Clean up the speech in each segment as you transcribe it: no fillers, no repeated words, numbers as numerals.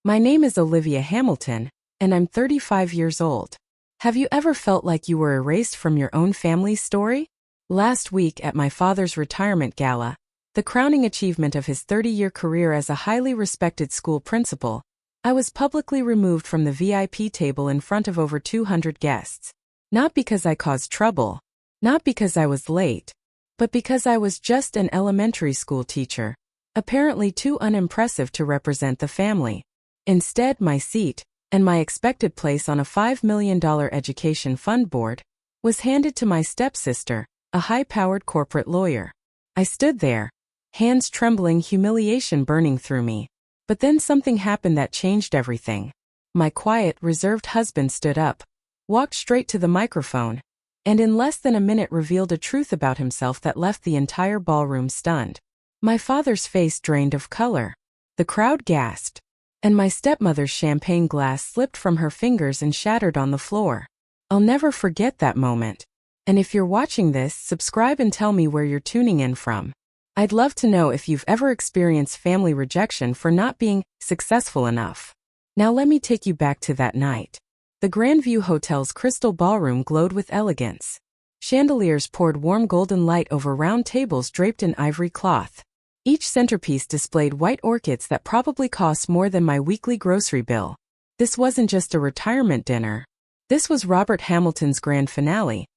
My name is Olivia Hamilton, and I'm 35 years old. Have you ever felt like you were erased from your own family's story? Last week at my father's retirement gala, the crowning achievement of his 30-year career as a highly respected school principal, I was publicly removed from the VIP table in front of over 200 guests. Not because I caused trouble, not because I was late, but because I was just an elementary school teacher, apparently too unimpressive to represent the family. Instead, my seat, and my expected place on a $5 million education fund board, was handed to my stepsister, a high-powered corporate lawyer. I stood there, hands trembling, humiliation burning through me. But then something happened that changed everything. My quiet, reserved husband stood up, walked straight to the microphone, and in less than a minute revealed a truth about himself that left the entire ballroom stunned. My father's face drained of color. The crowd gasped, and my stepmother's champagne glass slipped from her fingers and shattered on the floor. I'll never forget that moment. And if you're watching this, subscribe and tell me where you're tuning in from. I'd love to know if you've ever experienced family rejection for not being successful enough. Now let me take you back to that night. The Grandview Hotel's crystal ballroom glowed with elegance. Chandeliers poured warm golden light over round tables draped in ivory cloth. Each centerpiece displayed white orchids that probably cost more than my weekly grocery bill. This wasn't just a retirement dinner. This was Robert Hamilton's grand finale,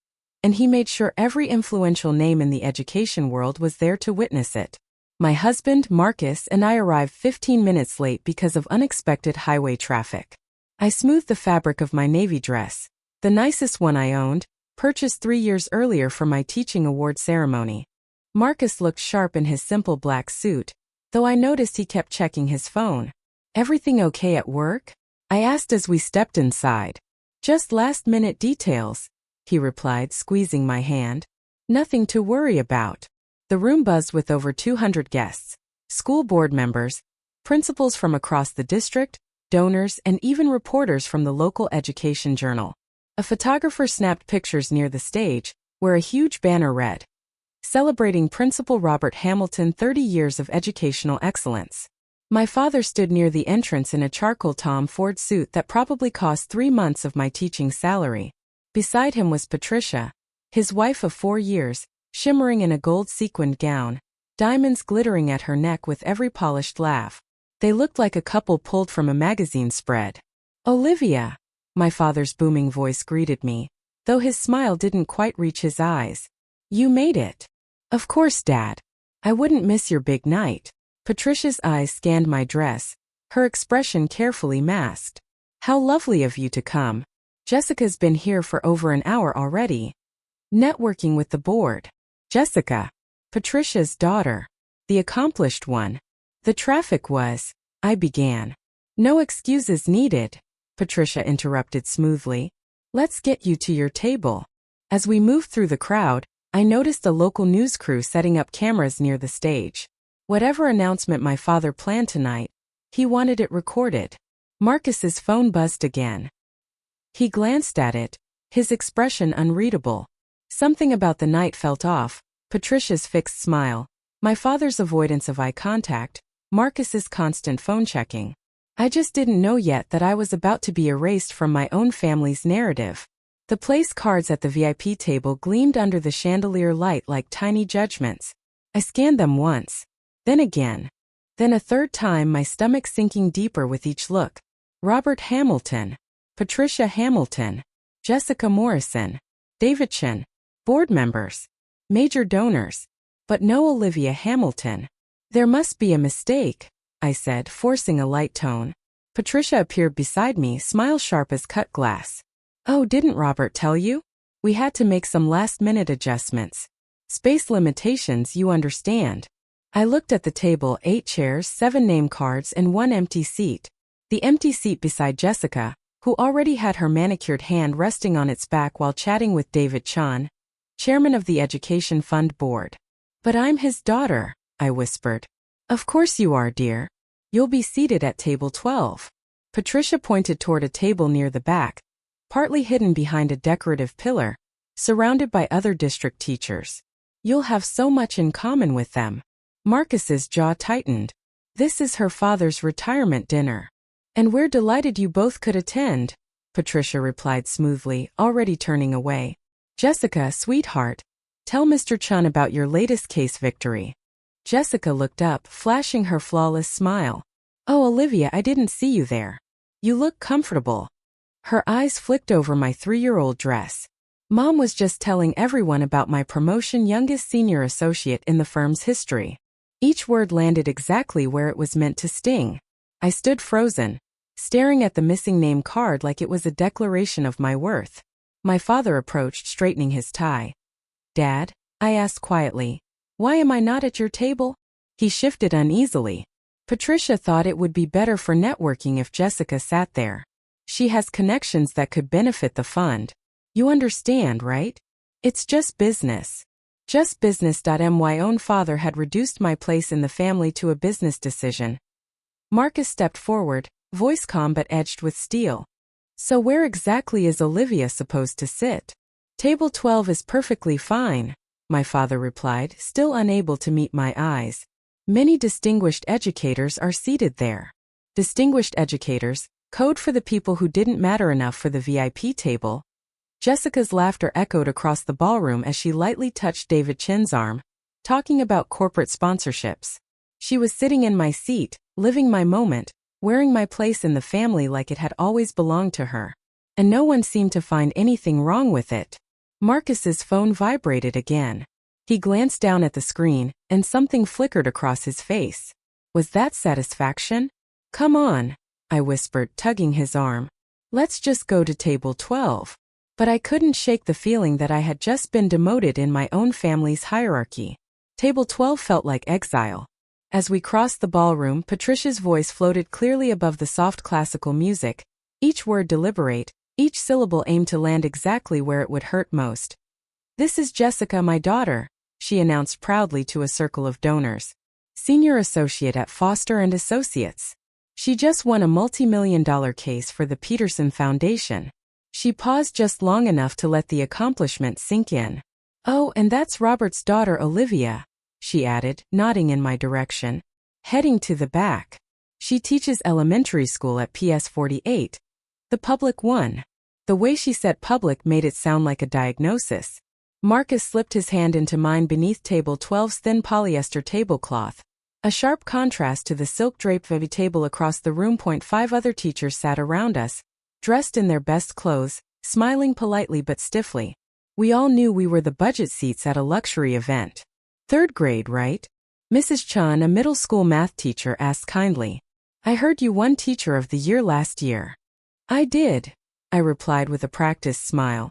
and he made sure every influential name in the education world was there to witness it. My husband, Marcus, and I arrived 15 minutes late because of unexpected highway traffic. I smoothed the fabric of my navy dress, the nicest one I owned, purchased 3 years earlier for my teaching award ceremony. Marcus looked sharp in his simple black suit, though I noticed he kept checking his phone. "Everything okay at work?" I asked as we stepped inside. "Just last-minute details," he replied, squeezing my hand. "Nothing to worry about." The room buzzed with over 200 guests, school board members, principals from across the district, donors, and even reporters from the local education journal. A photographer snapped pictures near the stage, where a huge banner read, "Celebrating Principal Robert Hamilton 30 years of educational excellence." My father stood near the entrance in a charcoal Tom Ford suit that probably cost 3 months of my teaching salary. Beside him was Patricia, his wife of 4 years, shimmering in a gold sequined gown, diamonds glittering at her neck with every polished laugh. They looked like a couple pulled from a magazine spread. "Olivia," my father's booming voice greeted me, though his smile didn't quite reach his eyes. "You made it." "Of course, Dad. I wouldn't miss your big night." Patricia's eyes scanned my dress, her expression carefully masked. "How lovely of you to come. Jessica's been here for over an hour already. Networking with the board." Jessica, Patricia's daughter, the accomplished one. "The traffic was," I began. "No excuses needed," Patricia interrupted smoothly. "Let's get you to your table." As we moved through the crowd, I noticed a local news crew setting up cameras near the stage. Whatever announcement my father planned tonight, he wanted it recorded. Marcus's phone buzzed again. He glanced at it, his expression unreadable. Something about the night felt off, Patricia's fixed smile, my father's avoidance of eye contact, Marcus's constant phone checking. I just didn't know yet that I was about to be erased from my own family's narrative. The place cards at the VIP table gleamed under the chandelier light like tiny judgments. I scanned them once, then again, then a third time, my stomach sinking deeper with each look. Robert Hamilton, Patricia Hamilton, Jessica Morrison, Davidson, board members, major donors, but no Olivia Hamilton. "There must be a mistake," I said, forcing a light tone. Patricia appeared beside me, smile sharp as cut glass. "Oh, didn't Robert tell you? We had to make some last-minute adjustments. Space limitations, you understand." I looked at the table, 8 chairs, 7 name cards, and 1 empty seat. The empty seat beside Jessica, who already had her manicured hand resting on its back while chatting with David Chan, chairman of the Education Fund Board. "But I'm his daughter," I whispered. "Of course you are, dear. You'll be seated at table 12. Patricia pointed toward a table near the back, partly hidden behind a decorative pillar, surrounded by other district teachers. "You'll have so much in common with them." Marcus's jaw tightened. "This is her father's retirement dinner. And we're delighted you both could attend, Patricia replied smoothly, already turning away. Jessica, sweetheart, tell Mr. Chun about your latest case victory. Jessica looked up, flashing her flawless smile. Oh, Olivia, I didn't see you there. You look comfortable. Her eyes flicked over my 3-year-old dress. Mom was just telling everyone about my promotion, youngest senior associate in the firm's history. Each word landed exactly where it was meant to sting. I stood frozen, staring at the missing name card like it was a declaration of my worth. My father approached, straightening his tie. Dad, I asked quietly, why am I not at your table? He shifted uneasily. Patricia thought it would be better for networking if Jessica sat there. She has connections that could benefit the fund. You understand, right? It's just business. Just business. My own father had reduced my place in the family to a business decision. Marcus stepped forward, voice calm but edged with steel. So where exactly is Olivia supposed to sit? Table 12 is perfectly fine, my father replied, still unable to meet my eyes. Many distinguished educators are seated there. Distinguished educators, code for the people who didn't matter enough for the VIP table. Jessica's laughter echoed across the ballroom as she lightly touched David Chin's arm, talking about corporate sponsorships. She was sitting in my seat, living my moment, wearing my place in the family like it had always belonged to her. And no one seemed to find anything wrong with it. Marcus's phone vibrated again. He glanced down at the screen, and something flickered across his face. Was that satisfaction? Come on, I whispered, tugging his arm. Let's just go to table 12. But I couldn't shake the feeling that I had just been demoted in my own family's hierarchy. Table 12 felt like exile. As we crossed the ballroom, Patricia's voice floated clearly above the soft classical music, each word deliberate, each syllable aimed to land exactly where it would hurt most. This is Jessica, my daughter, she announced proudly to a circle of donors. Senior associate at Foster & Associates. She just won a multi-million-dollar case for the Peterson Foundation. She paused just long enough to let the accomplishment sink in. Oh, and that's Robert's daughter Olivia, she added, nodding in my direction. Heading to the back. She teaches elementary school at PS 48. The public one. The way she said public made it sound like a diagnosis. Marcus slipped his hand into mine beneath table 12's thin polyester tablecloth. A sharp contrast to the silk-draped Vivi table across the room. 5 other teachers sat around us, dressed in their best clothes, smiling politely but stiffly. We all knew we were the budget seats at a luxury event. 3rd grade, right? Mrs. Chun, a middle school math teacher, asked kindly. I heard you won Teacher of the Year last year. I did, I replied with a practiced smile.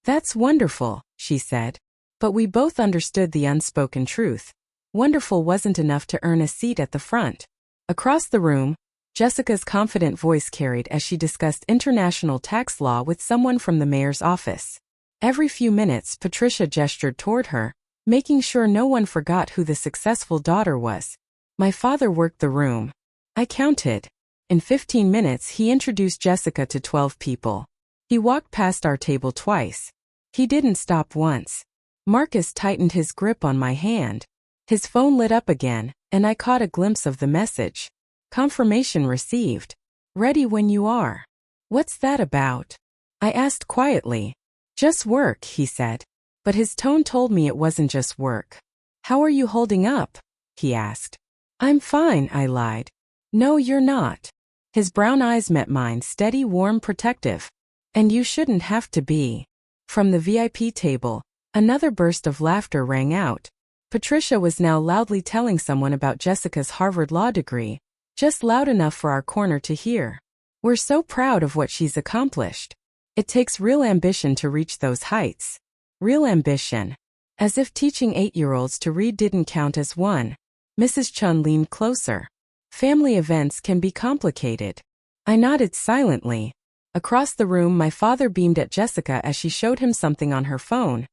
That's wonderful, she said. But we both understood the unspoken truth. Wonderful wasn't enough to earn a seat at the front. Across the room, Jessica's confident voice carried as she discussed international tax law with someone from the mayor's office. Every few minutes, Patricia gestured toward her, making sure no one forgot who the successful daughter was. My father worked the room. I counted. In 15 minutes, he introduced Jessica to 12 people. He walked past our table twice. He didn't stop once. Marcus tightened his grip on my hand. His phone lit up again, and I caught a glimpse of the message. Confirmation received. Ready when you are. What's that about? I asked quietly. Just work, he said. But his tone told me it wasn't just work. How are you holding up? He asked. I'm fine, I lied. No, you're not. His brown eyes met mine, steady, warm, protective. And you shouldn't have to be. From the VIP table, another burst of laughter rang out. Patricia was now loudly telling someone about Jessica's Harvard Law degree, just loud enough for our corner to hear. We're so proud of what she's accomplished. It takes real ambition to reach those heights. Real ambition. As if teaching 8-year-olds to read didn't count as one. Mrs. Chun leaned closer. Family events can be complicated. I nodded silently. Across the room, my father beamed at Jessica as she showed him something on her phone.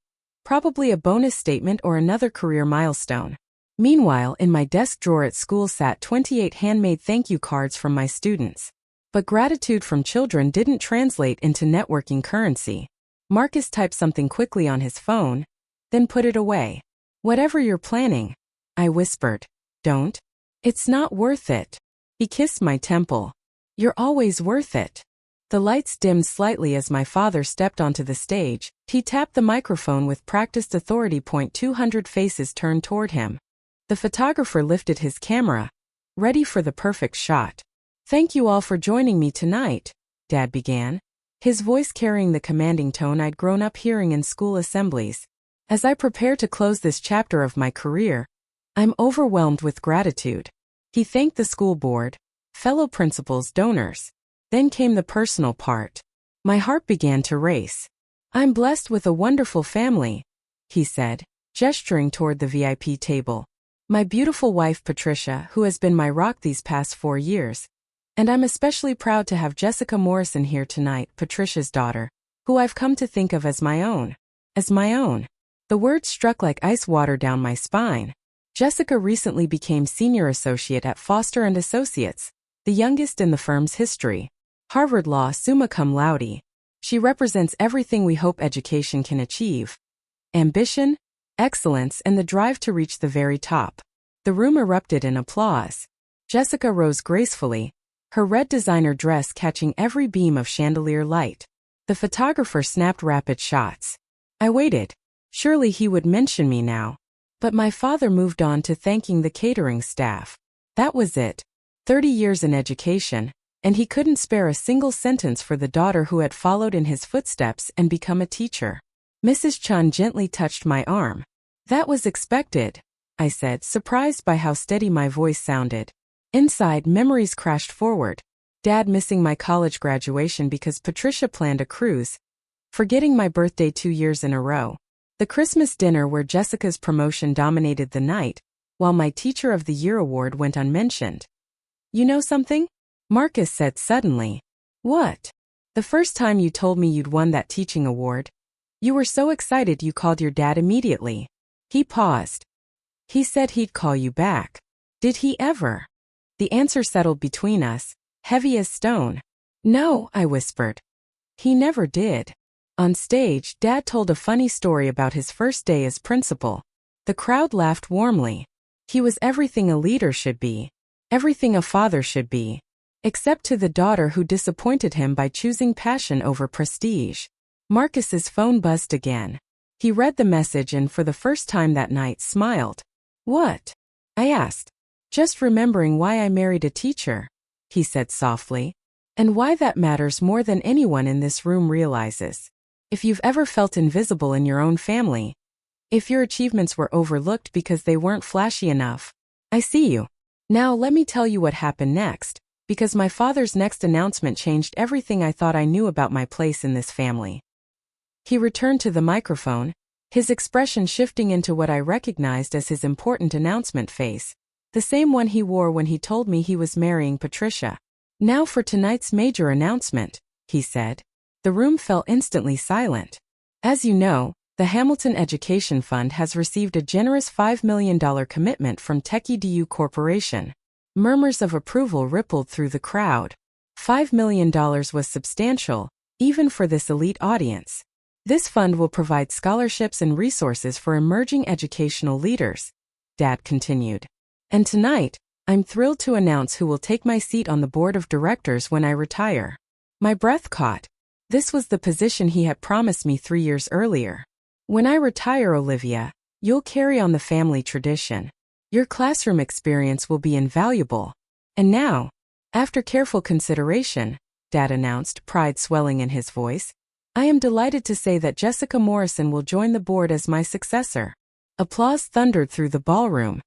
Probably a bonus statement or another career milestone. Meanwhile, in my desk drawer at school sat 28 handmade thank you cards from my students. But gratitude from children didn't translate into networking currency. Marcus typed something quickly on his phone, then put it away. Whatever you're planning, I whispered. Don't. It's not worth it. He kissed my temple. You're always worth it. The lights dimmed slightly as my father stepped onto the stage. He tapped the microphone with practiced authority. 200 faces turned toward him. The photographer lifted his camera, ready for the perfect shot. Thank you all for joining me tonight, Dad began, his voice carrying the commanding tone I'd grown up hearing in school assemblies. As I prepare to close this chapter of my career, I'm overwhelmed with gratitude. He thanked the school board, fellow principals, donors. Then came the personal part. My heart began to race. I'm blessed with a wonderful family, he said, gesturing toward the VIP table. My beautiful wife Patricia, who has been my rock these past 4 years. And I'm especially proud to have Jessica Morrison here tonight, Patricia's daughter, who I've come to think of as my own. As my own. The words struck like ice water down my spine. Jessica recently became senior associate at Foster & Associates, the youngest in the firm's history. Harvard Law summa cum laude. She represents everything we hope education can achieve. Ambition, excellence, and the drive to reach the very top. The room erupted in applause. Jessica rose gracefully, her red designer dress catching every beam of chandelier light. The photographer snapped rapid shots. I waited. Surely he would mention me now. But my father moved on to thanking the catering staff. That was it. 30 years in education, and he couldn't spare a single sentence for the daughter who had followed in his footsteps and become a teacher. Mrs. Chun gently touched my arm. That was expected, I said, surprised by how steady my voice sounded. Inside, memories crashed forward. Dad missing my college graduation because Patricia planned a cruise. Forgetting my birthday 2 years in a row. The Christmas dinner where Jessica's promotion dominated the night, while my Teacher of the Year award went unmentioned. You know something? Marcus said suddenly. What? The first time you told me you'd won that teaching award. You were so excited you called your dad immediately. He paused. He said he'd call you back. Did he ever? The answer settled between us, heavy as stone. No, I whispered. He never did. On stage, Dad told a funny story about his first day as principal. The crowd laughed warmly. He was everything a leader should be. Everything a father should be. Except to the daughter who disappointed him by choosing passion over prestige. Marcus's phone buzzed again. He read the message and for the first time that night smiled. What? I asked. Just remembering why I married a teacher, he said softly. And why that matters more than anyone in this room realizes. If you've ever felt invisible in your own family, if your achievements were overlooked because they weren't flashy enough, I see you. Now let me tell you what happened next. Because my father's next announcement changed everything I thought I knew about my place in this family. He returned to the microphone, his expression shifting into what I recognized as his important announcement face, the same one he wore when he told me he was marrying Patricia. Now for tonight's major announcement, he said. The room fell instantly silent. As you know, the Hamilton Education Fund has received a generous $5 million commitment from TechEdu Corporation. Murmurs of approval rippled through the crowd. $5 million was substantial, even for this elite audience. This fund will provide scholarships and resources for emerging educational leaders, Dad continued. And tonight, I'm thrilled to announce who will take my seat on the board of directors when I retire. My breath caught. This was the position he had promised me 3 years earlier. When I retire, Olivia, you'll carry on the family tradition. Your classroom experience will be invaluable. And now, after careful consideration, Dad announced, pride swelling in his voice, I am delighted to say that Jessica Morrison will join the board as my successor. Applause thundered through the ballroom.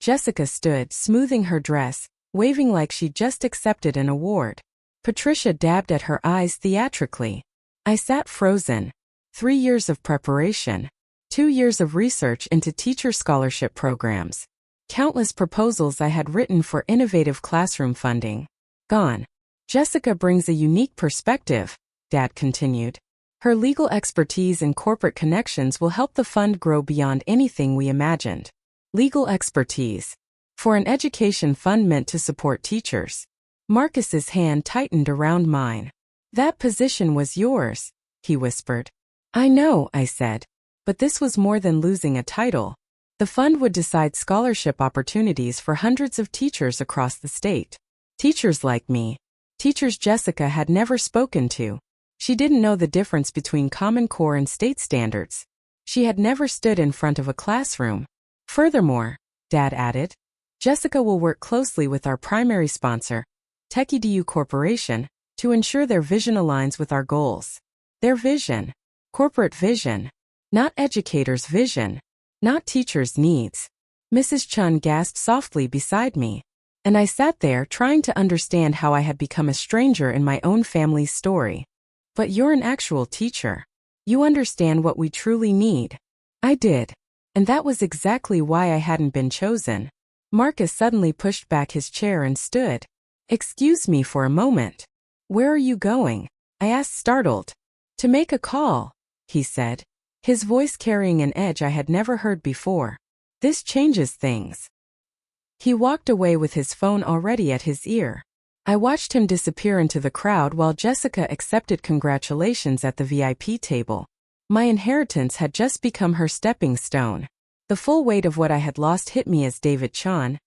Jessica stood, smoothing her dress, waving like she'd just accepted an award. Patricia dabbed at her eyes theatrically. I sat frozen. 3 years of preparation. 2 years of research into teacher scholarship programs. Countless proposals I had written for innovative classroom funding. Gone. Jessica brings a unique perspective, Dad continued. Her legal expertise and corporate connections will help the fund grow beyond anything we imagined. Legal expertise. For an education fund meant to support teachers. Marcus's hand tightened around mine. That position was yours, he whispered. I know, I said. But this was more than losing a title. The fund would decide scholarship opportunities for hundreds of teachers across the state. Teachers like me. Teachers Jessica had never spoken to. She didn't know the difference between Common Core and state standards. She had never stood in front of a classroom. Furthermore, Dad added, Jessica will work closely with our primary sponsor, TechEdu Corporation, to ensure their vision aligns with our goals. Their vision. Corporate vision. Not educators' vision. Not teachers' needs. Mrs. Chun gasped softly beside me, and I sat there trying to understand how I had become a stranger in my own family's story. But you're an actual teacher. You understand what we truly need. I did. And that was exactly why I hadn't been chosen. Marcus suddenly pushed back his chair and stood. Excuse me for a moment. Where are you going? I asked, startled. To make a call, he said, his voice carrying an edge I had never heard before. This changes things. He walked away with his phone already at his ear. I watched him disappear into the crowd while Jessica accepted congratulations at the VIP table. My inheritance had just become her stepping stone. The full weight of what I had lost hit me as David Chan,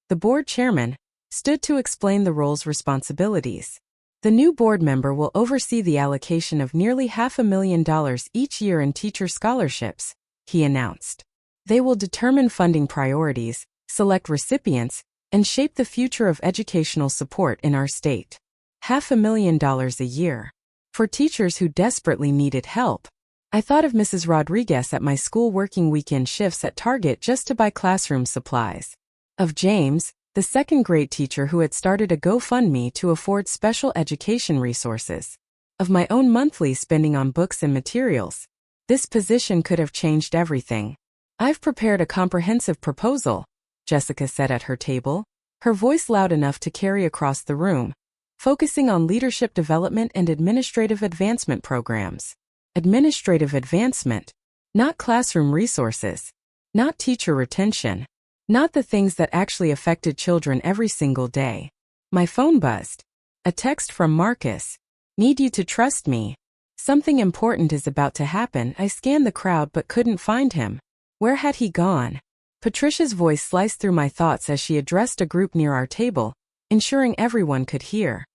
the board chairman, stood to explain the role's responsibilities. The new board member will oversee the allocation of nearly $500,000 each year in teacher scholarships, he announced. They will determine funding priorities, select recipients, and shape the future of educational support in our state. $500,000 a year. For teachers who desperately needed help. I thought of Mrs. Rodriguez at my school working weekend shifts at Target just to buy classroom supplies. Of James, the second-grade teacher who had started a GoFundMe to afford special education resources. Of my own monthly spending on books and materials. This position could have changed everything. I've prepared a comprehensive proposal, Jessica said at her table, her voice loud enough to carry across the room, focusing on leadership development and administrative advancement programs. Administrative advancement. Not classroom resources. Not teacher retention. Not the things that actually affected children every single day. My phone buzzed. A text from Marcus. Need you to trust me. Something important is about to happen. I scanned the crowd but couldn't find him. Where had he gone? Patricia's voice sliced through my thoughts as she addressed a group near our table, ensuring everyone could hear.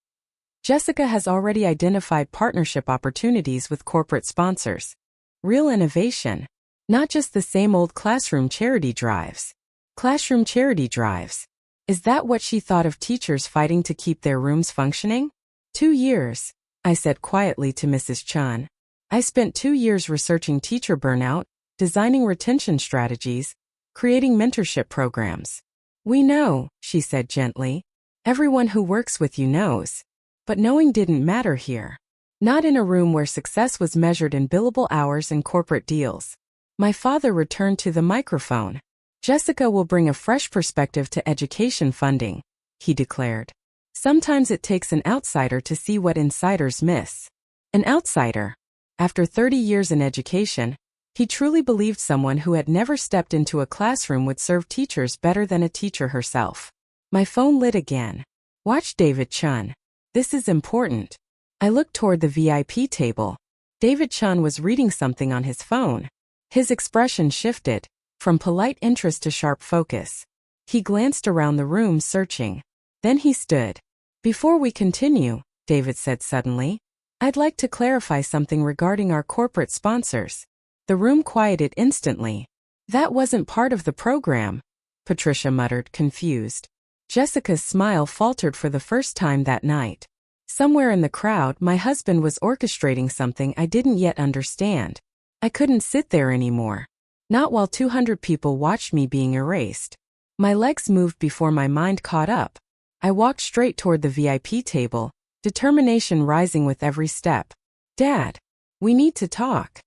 Jessica has already identified partnership opportunities with corporate sponsors. Real innovation. Not just the same old classroom charity drives. Classroom charity drives. Is that what she thought of teachers fighting to keep their rooms functioning? 2 years, I said quietly to Mrs. Chan. I spent 2 years researching teacher burnout, designing retention strategies, creating mentorship programs. We know, she said gently. Everyone who works with you knows. But knowing didn't matter here. Not in a room where success was measured in billable hours and corporate deals. My father returned to the microphone. Jessica will bring a fresh perspective to education funding, he declared. Sometimes it takes an outsider to see what insiders miss. An outsider. After 30 years in education, he truly believed someone who had never stepped into a classroom would serve teachers better than a teacher herself. My phone lit again. Watch David Chun. This is important. I looked toward the VIP table. David Chun was reading something on his phone. His expression shifted, from polite interest to sharp focus. He glanced around the room searching. Then he stood. Before we continue, David said suddenly, I'd like to clarify something regarding our corporate sponsors. The room quieted instantly. That wasn't part of the program, Patricia muttered, confused. Jessica's smile faltered for the first time that night. Somewhere in the crowd, my husband was orchestrating something I didn't yet understand. I couldn't sit there anymore. Not while 200 people watched me being erased. My legs moved before my mind caught up. I walked straight toward the VIP table, determination rising with every step. Dad, we need to talk.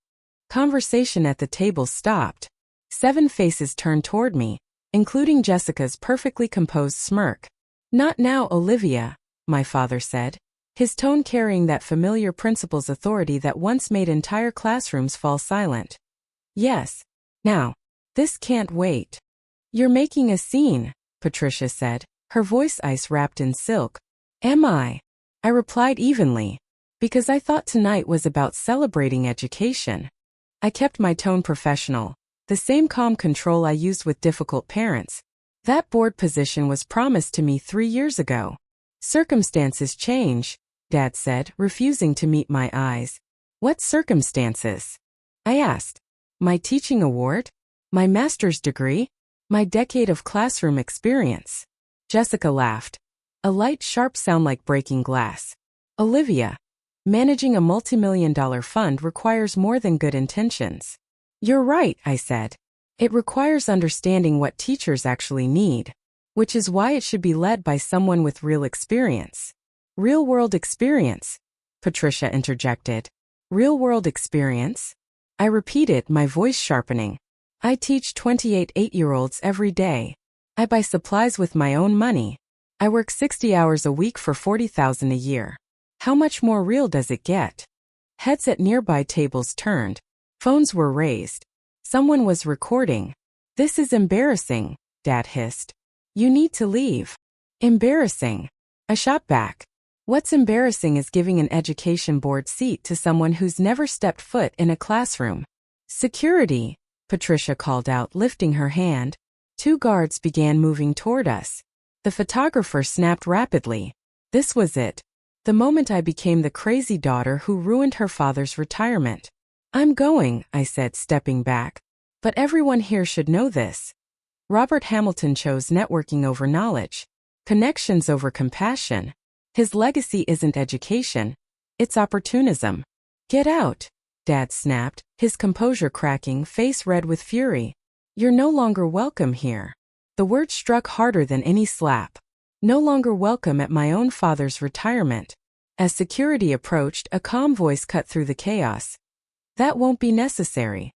Conversation at the table stopped. 7 faces turned toward me, including Jessica's perfectly composed smirk. Not now, Olivia, my father said, his tone carrying that familiar principal's authority that once made entire classrooms fall silent. Yes. Now. This can't wait. You're making a scene, Patricia said, her voice ice wrapped in silk. Am I? I replied evenly. Because I thought tonight was about celebrating education. I kept my tone professional. The same calm control I used with difficult parents. That board position was promised to me 3 years ago. Circumstances change, Dad said, refusing to meet my eyes. What circumstances? I asked. My teaching award? My master's degree? My decade of classroom experience? Jessica laughed. A light, sharp sound like breaking glass. Olivia, managing a multimillion-dollar fund requires more than good intentions. You're right, I said. It requires understanding what teachers actually need, which is why it should be led by someone with real experience. Real-world experience, Patricia interjected. Real-world experience? I repeated, my voice sharpening. I teach 28 8-year-olds every day. I buy supplies with my own money. I work 60 hours a week for $40,000 a year. How much more real does it get? Heads at nearby tables turned. Phones were raised. Someone was recording. This is embarrassing, Dad hissed. You need to leave. Embarrassing. I shot back. What's embarrassing is giving an education board seat to someone who's never stepped foot in a classroom. Security, Patricia called out, lifting her hand. 2 guards began moving toward us. The photographer snapped rapidly. This was it. The moment I became the crazy daughter who ruined her father's retirement. I'm going, I said, stepping back. But everyone here should know this. Robert Hamilton chose networking over knowledge, connections over compassion. His legacy isn't education, it's opportunism. Get out, Dad snapped, his composure cracking, face red with fury. You're no longer welcome here. The word struck harder than any slap. No longer welcome at my own father's retirement. As security approached, a calm voice cut through the chaos. That won't be necessary.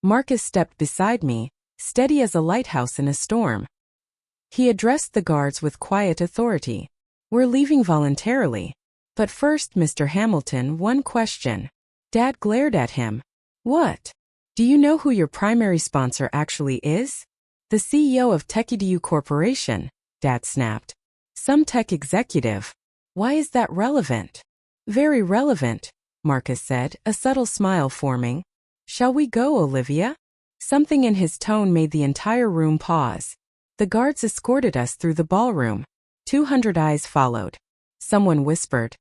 Marcus stepped beside me, steady as a lighthouse in a storm. He addressed the guards with quiet authority. We're leaving voluntarily. But first, Mr. Hamilton, one question. Dad glared at him. What? Do you know who your primary sponsor actually is? The CEO of TechEdu Corporation, Dad snapped. Some tech executive. Why is that relevant? Very relevant, Marcus said, a subtle smile forming. Shall we go, Olivia? Something in his tone made the entire room pause. The guards escorted us through the ballroom. 200 eyes followed. Someone whispered,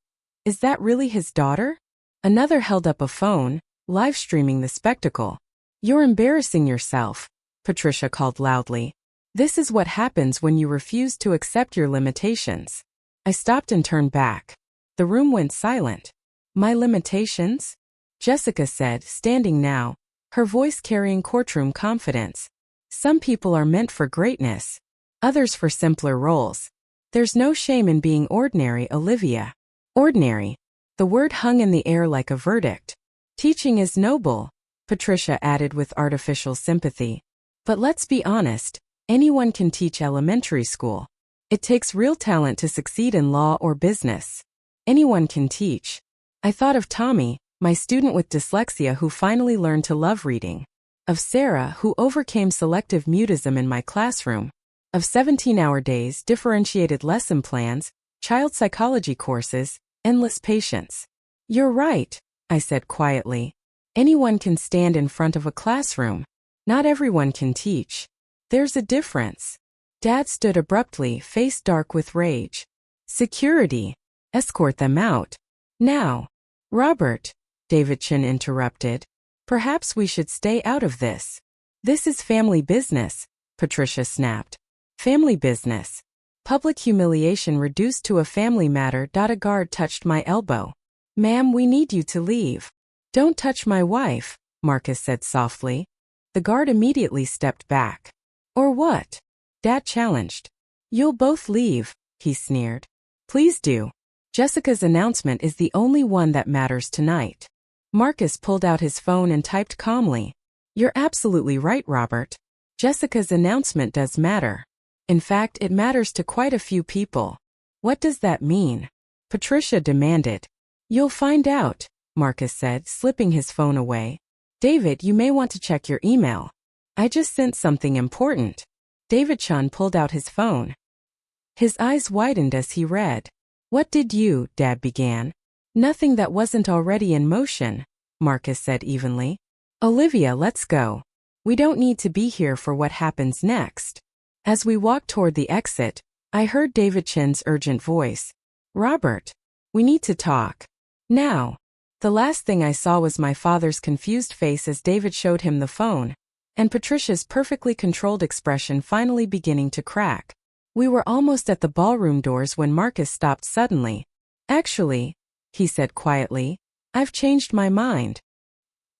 Is that really his daughter? Another held up a phone, live streaming the spectacle. You're embarrassing yourself, Patricia called loudly. This is what happens when you refuse to accept your limitations. I stopped and turned back. The room went silent. My limitations? Jessica said, standing now, her voice carrying courtroom confidence. Some people are meant for greatness, others for simpler roles. There's no shame in being ordinary, Olivia. Ordinary. The word hung in the air like a verdict. Teaching is noble, Patricia added with artificial sympathy. But let's be honest, anyone can teach elementary school. It takes real talent to succeed in law or business. Anyone can teach. I thought of Tommy, my student with dyslexia who finally learned to love reading. Of Sarah, who overcame selective mutism in my classroom. Of 17-hour days, differentiated lesson plans, child psychology courses, endless patience. You're right, I said quietly. Anyone can stand in front of a classroom. Not everyone can teach. There's a difference. Dad stood abruptly, face dark with rage. Security. Escort them out. Now. Robert, David Chin interrupted. Perhaps we should stay out of this. This is family business, Patricia snapped. Family business. Public humiliation reduced to a family matter. A guard touched my elbow. Ma'am, we need you to leave. Don't touch my wife, Marcus said softly. The guard immediately stepped back. Or what? Dad challenged. You'll both leave, he sneered. Please do. Jessica's announcement is the only one that matters tonight. Marcus pulled out his phone and typed calmly. You're absolutely right, Robert. Jessica's announcement does matter. In fact, it matters to quite a few people. What does that mean? Patricia demanded. You'll find out, Marcus said, slipping his phone away. David, you may want to check your email. I just sent something important. David Chun pulled out his phone. His eyes widened as he read. What did you, Dad began? Nothing that wasn't already in motion, Marcus said evenly. Olivia, let's go. We don't need to be here for what happens next. As we walked toward the exit, I heard David Chin's urgent voice. Robert, we need to talk. Now. The last thing I saw was my father's confused face as David showed him the phone, and Patricia's perfectly controlled expression finally beginning to crack. We were almost at the ballroom doors when Marcus stopped suddenly. Actually, he said quietly, I've changed my mind.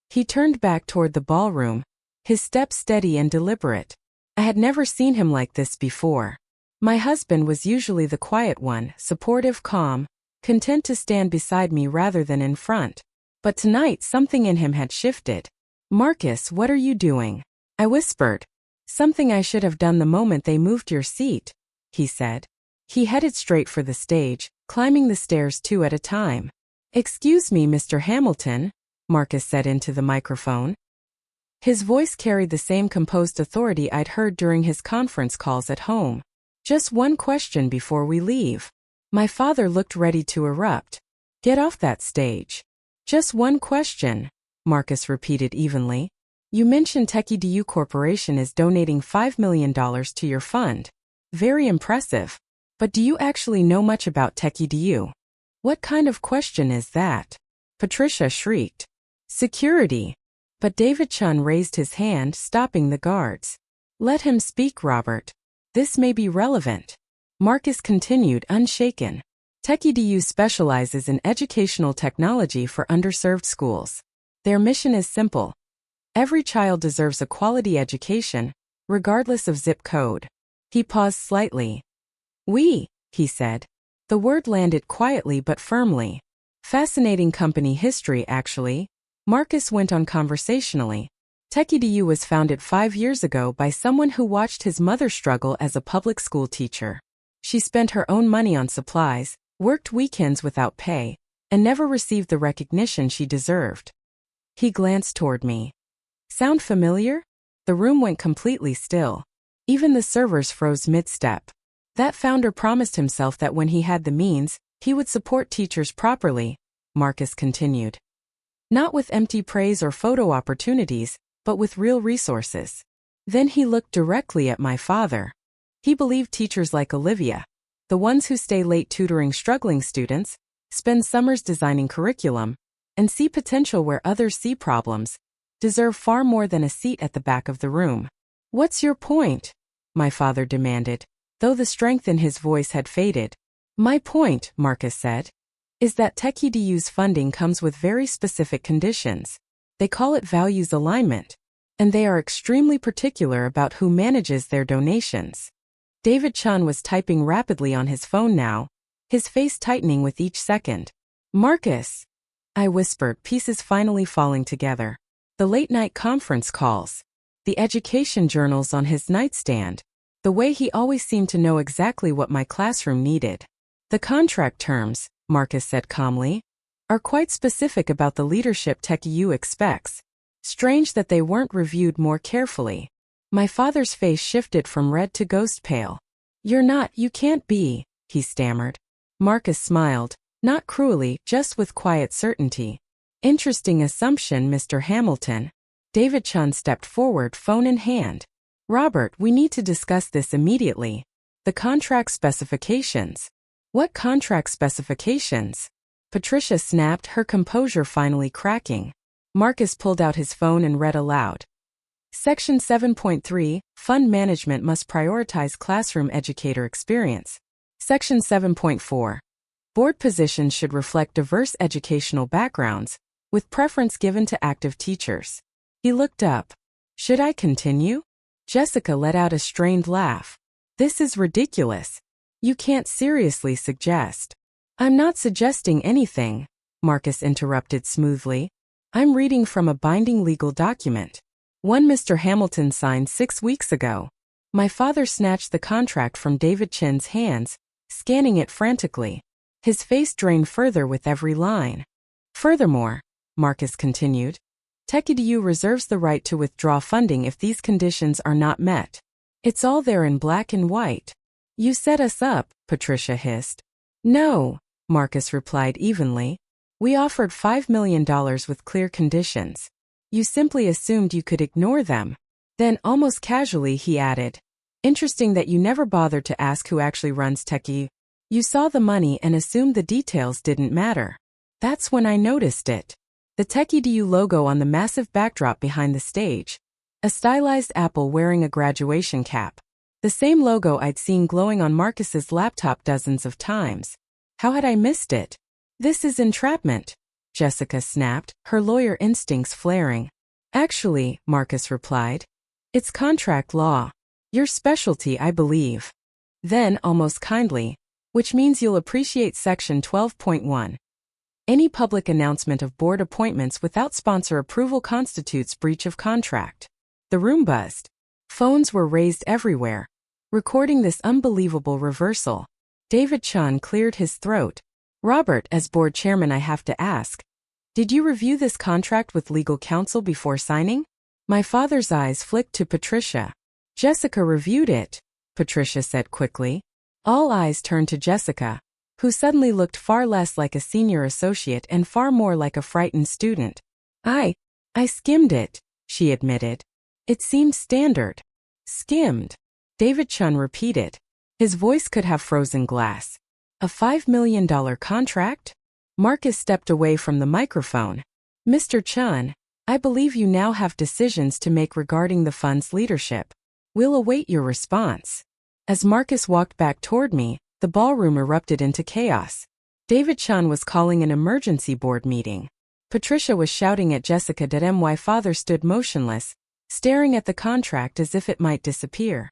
He turned back toward the ballroom, his step steady and deliberate. I had never seen him like this before. My husband was usually the quiet one, supportive, calm, content to stand beside me rather than in front. But tonight something in him had shifted. Marcus, what are you doing? I whispered. Something I should have done the moment they moved your seat, he said. He headed straight for the stage, climbing the stairs 2 at a time. Excuse me, Mr. Hamilton, Marcus said into the microphone. His voice carried the same composed authority I'd heard during his conference calls at home. Just one question before we leave. My father looked ready to erupt. Get off that stage. Just one question, Marcus repeated evenly. You mentioned TechEDU Corporation is donating $5 million to your fund. Very impressive. But do you actually know much about TechEDU? What kind of question is that? Patricia shrieked. Security. But David Chun raised his hand, stopping the guards. Let him speak, Robert. This may be relevant. Marcus continued, unshaken. TechEDU specializes in educational technology for underserved schools. Their mission is simple. Every child deserves a quality education, regardless of zip code. He paused slightly. He said. The word landed quietly but firmly. Fascinating company history, actually. Marcus went on conversationally. TechEDU was founded 5 years ago by someone who watched his mother struggle as a public school teacher. She spent her own money on supplies, worked weekends without pay, and never received the recognition she deserved. He glanced toward me. Sound familiar? The room went completely still. Even the servers froze mid-step. That founder promised himself that when he had the means, he would support teachers properly, Marcus continued. Not with empty praise or photo opportunities, but with real resources. Then he looked directly at my father. He believed teachers like Olivia, the ones who stay late tutoring struggling students, spend summers designing curriculum, and see potential where others see problems, deserve far more than a seat at the back of the room. What's your point? My father demanded, though the strength in his voice had faded. My point, Marcus said, is that TechEDU's funding comes with very specific conditions. They call it values alignment, and they are extremely particular about who manages their donations. David Chun was typing rapidly on his phone now, his face tightening with each second. Marcus, I whispered, pieces finally falling together. The late-night conference calls, the education journals on his nightstand, the way he always seemed to know exactly what my classroom needed. The contract terms, Marcus said calmly, are quite specific about the leadership TechEDU expects. Strange that they weren't reviewed more carefully. My father's face shifted from red to ghost pale. You can't be, he stammered. Marcus smiled, not cruelly, just with quiet certainty. Interesting assumption, Mr. Hamilton. David Chun stepped forward, phone in hand. Robert, we need to discuss this immediately. The contract specifications. What contract specifications? Patricia snapped, her composure finally cracking. Marcus pulled out his phone and read aloud. Section 7.3, Fund management must prioritize classroom educator experience. Section 7.4. Board positions should reflect diverse educational backgrounds, with preference given to active teachers. He looked up. Should I continue? Jessica let out a strained laugh. This is ridiculous. You can't seriously suggest. I'm not suggesting anything, Marcus interrupted smoothly. I'm reading from a binding legal document. One Mr. Hamilton signed 6 weeks ago. My father snatched the contract from David Chin's hands, scanning it frantically. His face drained further with every line. Furthermore, Marcus continued, TechEDU reserves the right to withdraw funding if these conditions are not met. It's all there in black and white. You set us up, Patricia hissed. No, Marcus replied evenly. We offered $5 million with clear conditions. You simply assumed you could ignore them. Then, almost casually, he added, interesting that you never bothered to ask who actually runs TechEDU. You saw the money and assumed the details didn't matter. That's when I noticed it. The TechEdu logo on the massive backdrop behind the stage. A stylized apple wearing a graduation cap. The same logo I'd seen glowing on Marcus's laptop dozens of times. How had I missed it? This is entrapment, Jessica snapped, her lawyer instincts flaring. Actually, Marcus replied. It's contract law. Your specialty, I believe. Then, almost kindly, which means you'll appreciate Section 12.1. Any public announcement of board appointments without sponsor approval constitutes breach of contract. The room buzzed. Phones were raised everywhere, recording this unbelievable reversal. David Chun cleared his throat. Robert, as board chairman, I have to ask. Did you review this contract with legal counsel before signing? My father's eyes flicked to Patricia. Jessica reviewed it, Patricia said quickly. All eyes turned to Jessica, who suddenly looked far less like a senior associate and far more like a frightened student. I skimmed it, she admitted. It seemed standard. Skimmed. David Chun repeated. His voice could have frozen glass. A $5 million contract? Marcus stepped away from the microphone. Mr. Chun, I believe you now have decisions to make regarding the fund's leadership. We'll await your response. As Marcus walked back toward me, the ballroom erupted into chaos. David Chun was calling an emergency board meeting. Patricia was shouting at Jessica. My father stood motionless, staring at the contract as if it might disappear.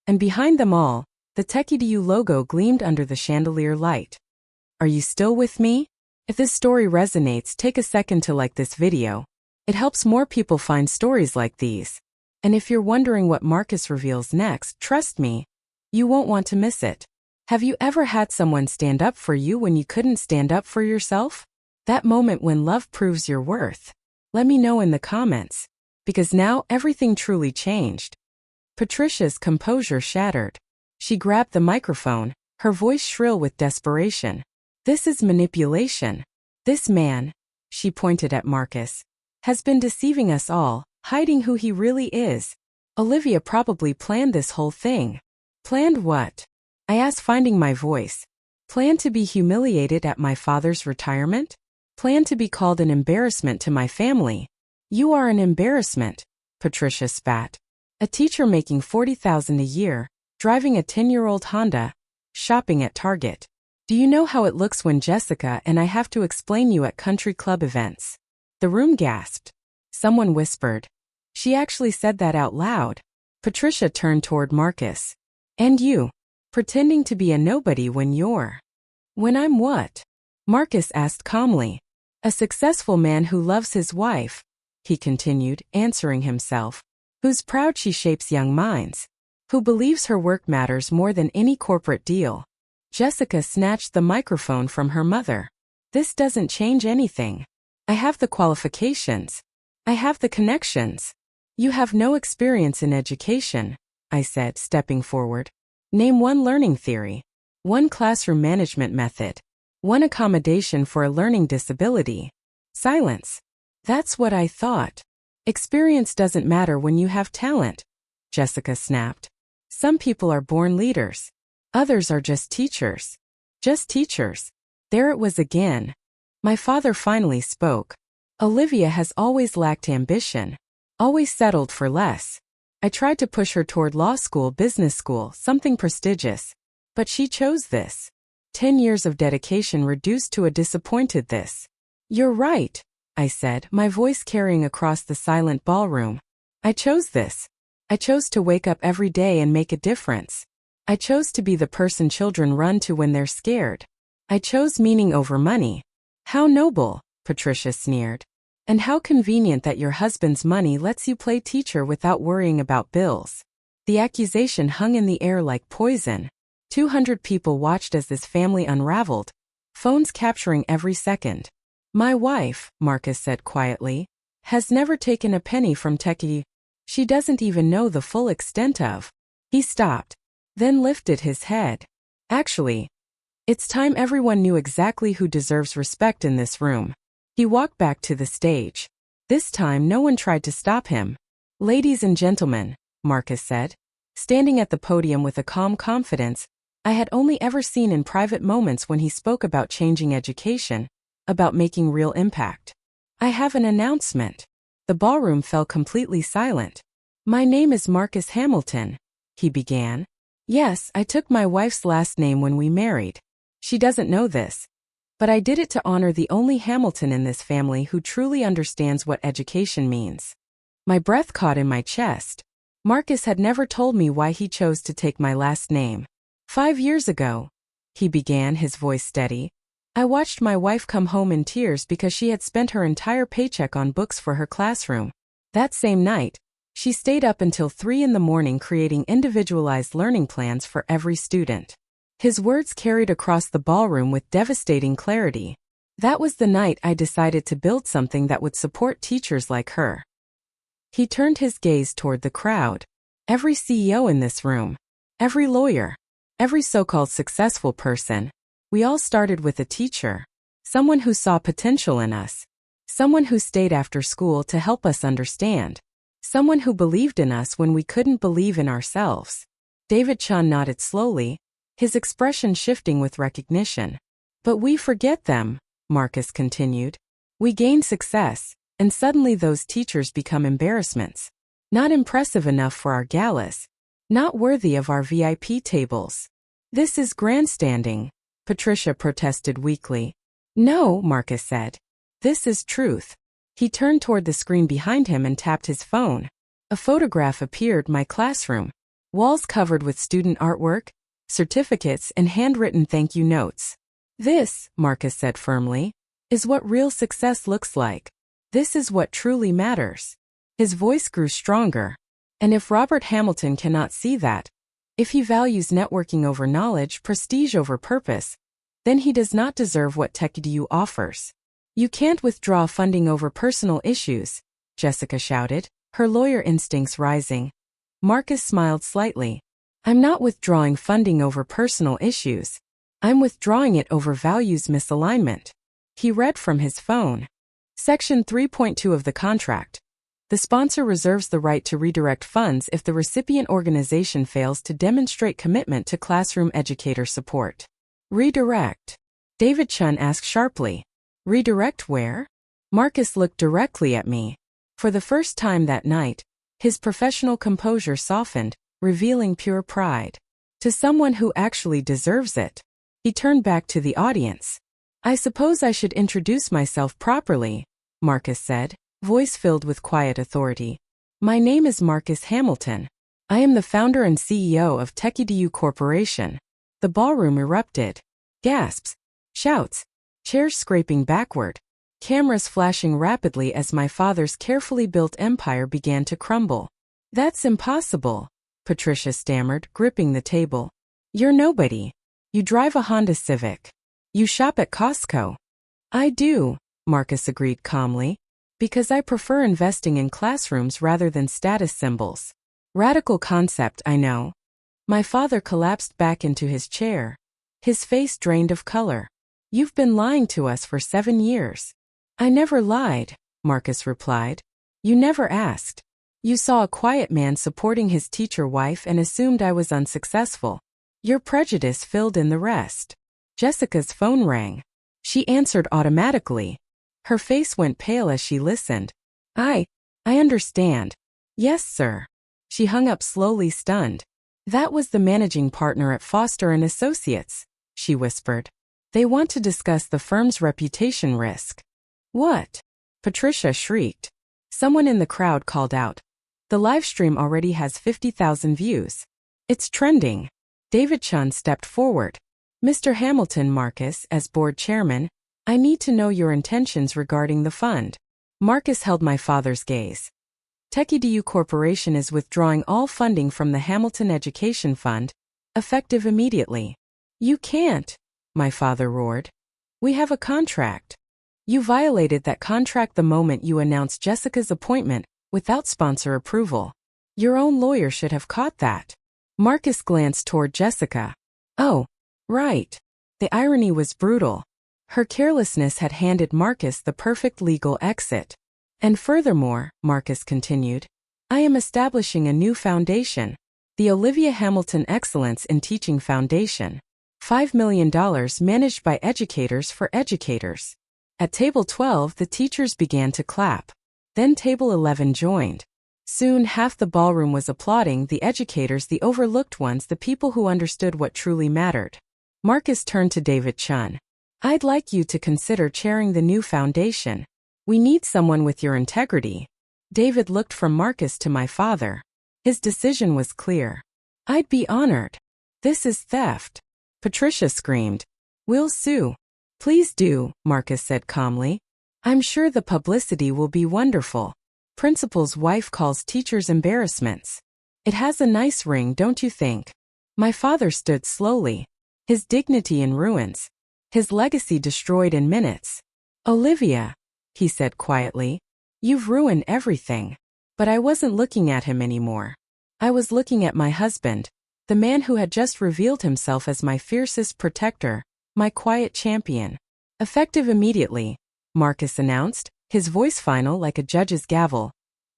And behind them all, the TechEdu logo gleamed under the chandelier light. Are you still with me? If this story resonates, take a second to like this video. It helps more people find stories like these. And if you're wondering what Marcus reveals next, trust me, you won't want to miss it. Have you ever had someone stand up for you when you couldn't stand up for yourself? That moment when love proves your worth. Let me know in the comments. Because now everything truly changed. Patricia's composure shattered. She grabbed the microphone, her voice shrill with desperation. This is manipulation. This man, she pointed at Marcus, has been deceiving us all, hiding who he really is. Olivia probably planned this whole thing. Planned what? I asked, finding my voice. Planned to be humiliated at my father's retirement? Planned to be called an embarrassment to my family. You are an embarrassment, Patricia spat. A teacher making $40,000 a year, driving a 10-year-old Honda, shopping at Target. Do you know how it looks when Jessica and I have to explain you at country club events? The room gasped. Someone whispered. She actually said that out loud. Patricia turned toward Marcus. And you, pretending to be a nobody when you're. When I'm what? Marcus asked calmly. A successful man who loves his wife, he continued, answering himself. Who's proud she shapes young minds. Who believes her work matters more than any corporate deal. Jessica snatched the microphone from her mother. This doesn't change anything. I have the qualifications. I have the connections. You have no experience in education, I said, stepping forward. Name one learning theory. One classroom management method. One accommodation for a learning disability. Silence. That's what I thought. Experience doesn't matter when you have talent, Jessica snapped. Some people are born leaders. Others are just teachers. Just teachers. There it was again. My father finally spoke. Olivia has always lacked ambition. Always settled for less. I tried to push her toward law school, business school, something prestigious. But she chose this. 10 years of dedication reduced to a disappointed this. You're right, I said, my voice carrying across the silent ballroom. I chose this. I chose to wake up every day and make a difference. I chose to be the person children run to when they're scared. I chose meaning over money. How noble, Patricia sneered. And how convenient that your husband's money lets you play teacher without worrying about bills. The accusation hung in the air like poison. 200 people watched as this family unraveled, phones capturing every second. My wife, Marcus said quietly, has never taken a penny from TechEdu. She doesn't even know the full extent of. He stopped, then lifted his head. Actually, it's time everyone knew exactly who deserves respect in this room. He walked back to the stage. This time no one tried to stop him. Ladies and gentlemen, Marcus said, standing at the podium with a calm confidence, I had only ever seen in private moments when he spoke about changing education, about making real impact. I have an announcement. The ballroom fell completely silent. My name is Marcus Hamilton, he began. Yes, I took my wife's last name when we married. She doesn't know this. But I did it to honor the only Hamilton in this family who truly understands what education means. My breath caught in my chest. Marcus had never told me why he chose to take my last name. 5 years ago, he began, his voice steady, I watched my wife come home in tears because she had spent her entire paycheck on books for her classroom. That same night, she stayed up until 3 in the morning creating individualized learning plans for every student. His words carried across the ballroom with devastating clarity. That was the night I decided to build something that would support teachers like her. He turned his gaze toward the crowd. Every CEO in this room, every lawyer, every so-called successful person, we all started with a teacher, someone who saw potential in us, someone who stayed after school to help us understand, someone who believed in us when we couldn't believe in ourselves. David Chun nodded slowly, his expression shifting with recognition. But we forget them, Marcus continued. We gain success, and suddenly those teachers become embarrassments. Not impressive enough for our galas. Not worthy of our VIP tables. This is grandstanding, Patricia protested weakly. No, Marcus said. This is truth. He turned toward the screen behind him and tapped his phone. A photograph appeared, my classroom. Walls covered with student artwork, certificates, and handwritten thank you notes. This, Marcus said firmly, is what real success looks like. This is what truly matters. His voice grew stronger. And if Robert Hamilton cannot see that, if he values networking over knowledge, prestige over purpose, then he does not deserve what TechEdu offers. You can't withdraw funding over personal issues, Jessica shouted, her lawyer instincts rising. Marcus smiled slightly. I'm not withdrawing funding over personal issues. I'm withdrawing it over values misalignment. He read from his phone. Section 3.2 of the contract. The sponsor reserves the right to redirect funds if the recipient organization fails to demonstrate commitment to classroom educator support. Redirect? David Chun asked sharply. Redirect where? Marcus looked directly at me. For the first time that night, his professional composure softened, revealing pure pride. To someone who actually deserves it. He turned back to the audience. I suppose I should introduce myself properly, Marcus said, voice filled with quiet authority. My name is Marcus Hamilton. I am the founder and CEO of TechEdu Corporation. The ballroom erupted. Gasps, shouts, chairs scraping backward, cameras flashing rapidly as my father's carefully built empire began to crumble. That's impossible, Patricia stammered, gripping the table. You're nobody. You drive a Honda Civic. You shop at Costco. I do, Marcus agreed calmly. Because I prefer investing in classrooms rather than status symbols. Radical concept, I know. My father collapsed back into his chair. His face drained of color. You've been lying to us for 7 years. I never lied, Marcus replied. You never asked. You saw a quiet man supporting his teacher wife and assumed I was unsuccessful. Your prejudice filled in the rest. Jessica's phone rang. She answered automatically. Her face went pale as she listened. I understand. Yes, sir. She hung up slowly, stunned. That was the managing partner at Foster and Associates, she whispered. They want to discuss the firm's reputation risk. What? Patricia shrieked. Someone in the crowd called out. The live stream already has 50,000 views. It's trending. David Chun stepped forward. Mr. Hamilton, Marcus, as board chairman, I need to know your intentions regarding the fund. Marcus held my father's gaze. TechEdu Corporation is withdrawing all funding from the Hamilton Education Fund, effective immediately. You can't, my father roared. We have a contract. You violated that contract the moment you announced Jessica's appointment, without sponsor approval. Your own lawyer should have caught that. Marcus glanced toward Jessica. Oh, right. The irony was brutal. Her carelessness had handed Marcus the perfect legal exit. And furthermore, Marcus continued, I am establishing a new foundation. The Olivia Hamilton Excellence in Teaching Foundation. $5 million managed by educators for educators. At table 12, the teachers began to clap. Then table 11 joined. Soon half the ballroom was applauding, the educators, the overlooked ones, the people who understood what truly mattered. Marcus turned to David Chun. I'd like you to consider chairing the new foundation. We need someone with your integrity. David looked from Marcus to my father. His decision was clear. I'd be honored. This is theft. Patricia screamed. We'll sue. Please do, Marcus said calmly. I'm sure the publicity will be wonderful. Principal's wife calls teachers embarrassments. It has a nice ring, don't you think? My father stood slowly. His dignity in ruins. His legacy destroyed in minutes. Olivia, he said quietly, you've ruined everything. But I wasn't looking at him anymore. I was looking at my husband, the man who had just revealed himself as my fiercest protector, my quiet champion. Effective immediately, Marcus announced, his voice final like a judge's gavel.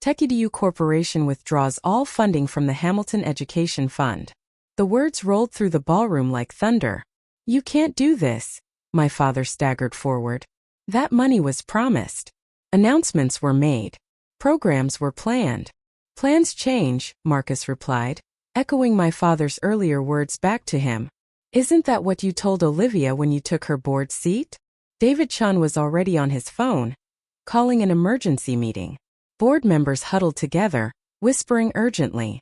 TechEdu Corporation withdraws all funding from the Hamilton Education Fund. The words rolled through the ballroom like thunder. You can't do this. My father staggered forward. That money was promised. Announcements were made. Programs were planned. Plans change, Marcus replied, echoing my father's earlier words back to him. Isn't that what you told Olivia when you took her board seat? David Chun was already on his phone, calling an emergency meeting. Board members huddled together, whispering urgently.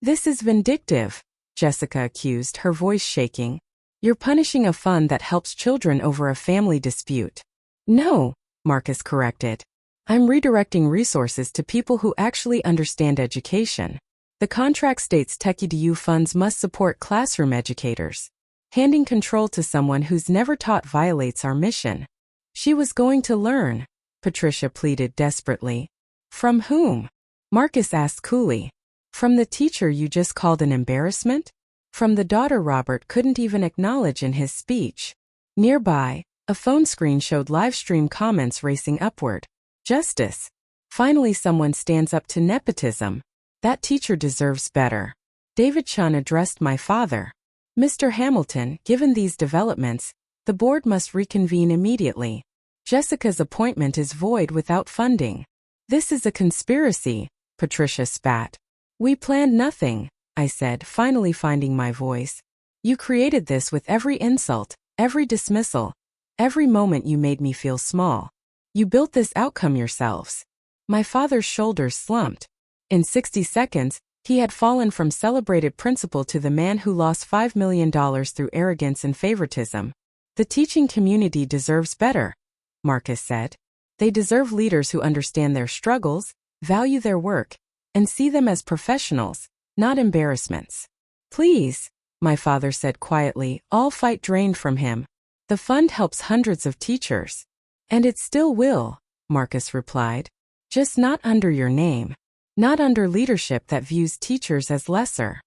This is vindictive, Jessica accused, her voice shaking. You're punishing a fund that helps children over a family dispute. No, Marcus corrected. I'm redirecting resources to people who actually understand education. The contract states TechEdu funds must support classroom educators. Handing control to someone who's never taught violates our mission. She was going to learn, Patricia pleaded desperately. From whom? Marcus asked coolly. From the teacher you just called an embarrassment? From the daughter Robert couldn't even acknowledge in his speech. Nearby, a phone screen showed live stream comments racing upward. Justice. Finally someone stands up to nepotism. That teacher deserves better. David Chun addressed my father. Mr. Hamilton, given these developments, the board must reconvene immediately. Jessica's appointment is void without funding. This is a conspiracy, Patricia spat. We planned nothing, I said, finally finding my voice. You created this with every insult, every dismissal, every moment you made me feel small. You built this outcome yourselves. My father's shoulders slumped. In 60 seconds, he had fallen from celebrated principal to the man who lost $5 million through arrogance and favoritism. The teaching community deserves better, Marcus said. They deserve leaders who understand their struggles, value their work, and see them as professionals, not embarrassments. Please, my father said quietly, all fight drained from him. The fund helps hundreds of teachers. And it still will, Marcus replied. Just not under your name. Not under leadership that views teachers as lesser.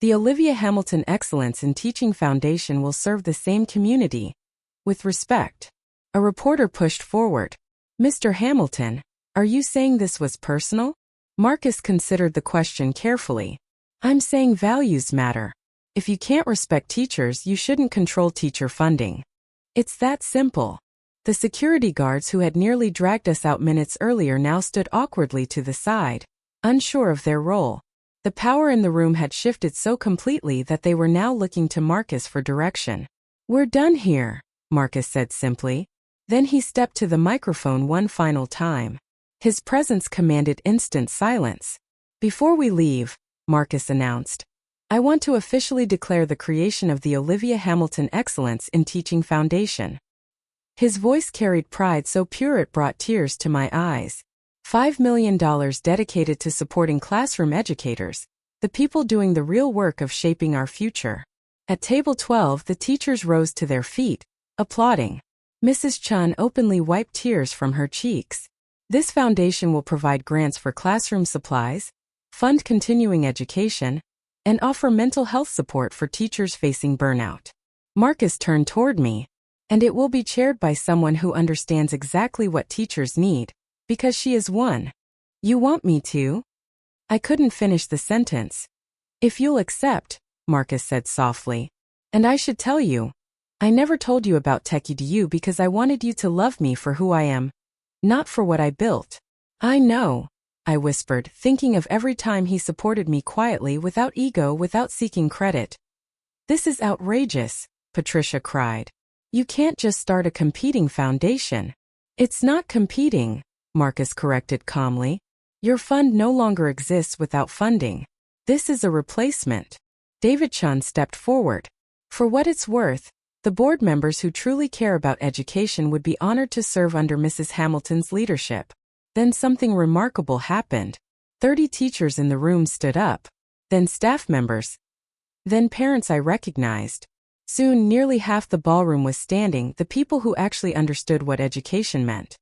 The Olivia Hamilton Excellence in Teaching Foundation will serve the same community. With respect. A reporter pushed forward. Mr. Hamilton, are you saying this was personal? Marcus considered the question carefully. I'm saying values matter. If you can't respect teachers, you shouldn't control teacher funding. It's that simple. The security guards who had nearly dragged us out minutes earlier now stood awkwardly to the side, unsure of their role. The power in the room had shifted so completely that they were now looking to Marcus for direction. We're done here, Marcus said simply. Then he stepped to the microphone one final time. His presence commanded instant silence. Before we leave, Marcus announced, I want to officially declare the creation of the Olivia Hamilton Excellence in Teaching Foundation. His voice carried pride so pure it brought tears to my eyes. $5 million dedicated to supporting classroom educators, the people doing the real work of shaping our future. At table 12, the teachers rose to their feet, applauding. Mrs. Chun openly wiped tears from her cheeks. This foundation will provide grants for classroom supplies, fund continuing education, and offer mental health support for teachers facing burnout. Marcus turned toward me. And it will be chaired by someone who understands exactly what teachers need, because she is one. You want me to? I couldn't finish the sentence. If you'll accept, Marcus said softly. And I should tell you, I never told you about TechUDU because I wanted you to love me for who I am, not for what I built. I know, I whispered, thinking of every time he supported me quietly without ego, without seeking credit. This is outrageous, Patricia cried. You can't just start a competing foundation. It's not competing, Marcus corrected calmly. Your fund no longer exists without funding. This is a replacement. David Chun stepped forward. For what it's worth, the board members who truly care about education would be honored to serve under Mrs. Hamilton's leadership. Then something remarkable happened. 30 teachers in the room stood up. Then staff members. Then parents I recognized. Soon nearly half the ballroom was standing, the people who actually understood what education meant.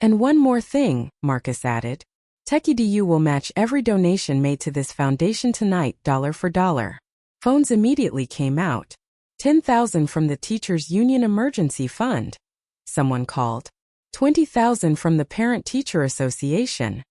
And one more thing, Marcus added. TechUDU will match every donation made to this foundation tonight, dollar for dollar. Phones immediately came out. 10,000 from the Teachers Union Emergency Fund. Someone called. 20,000 from the Parent-Teacher Association.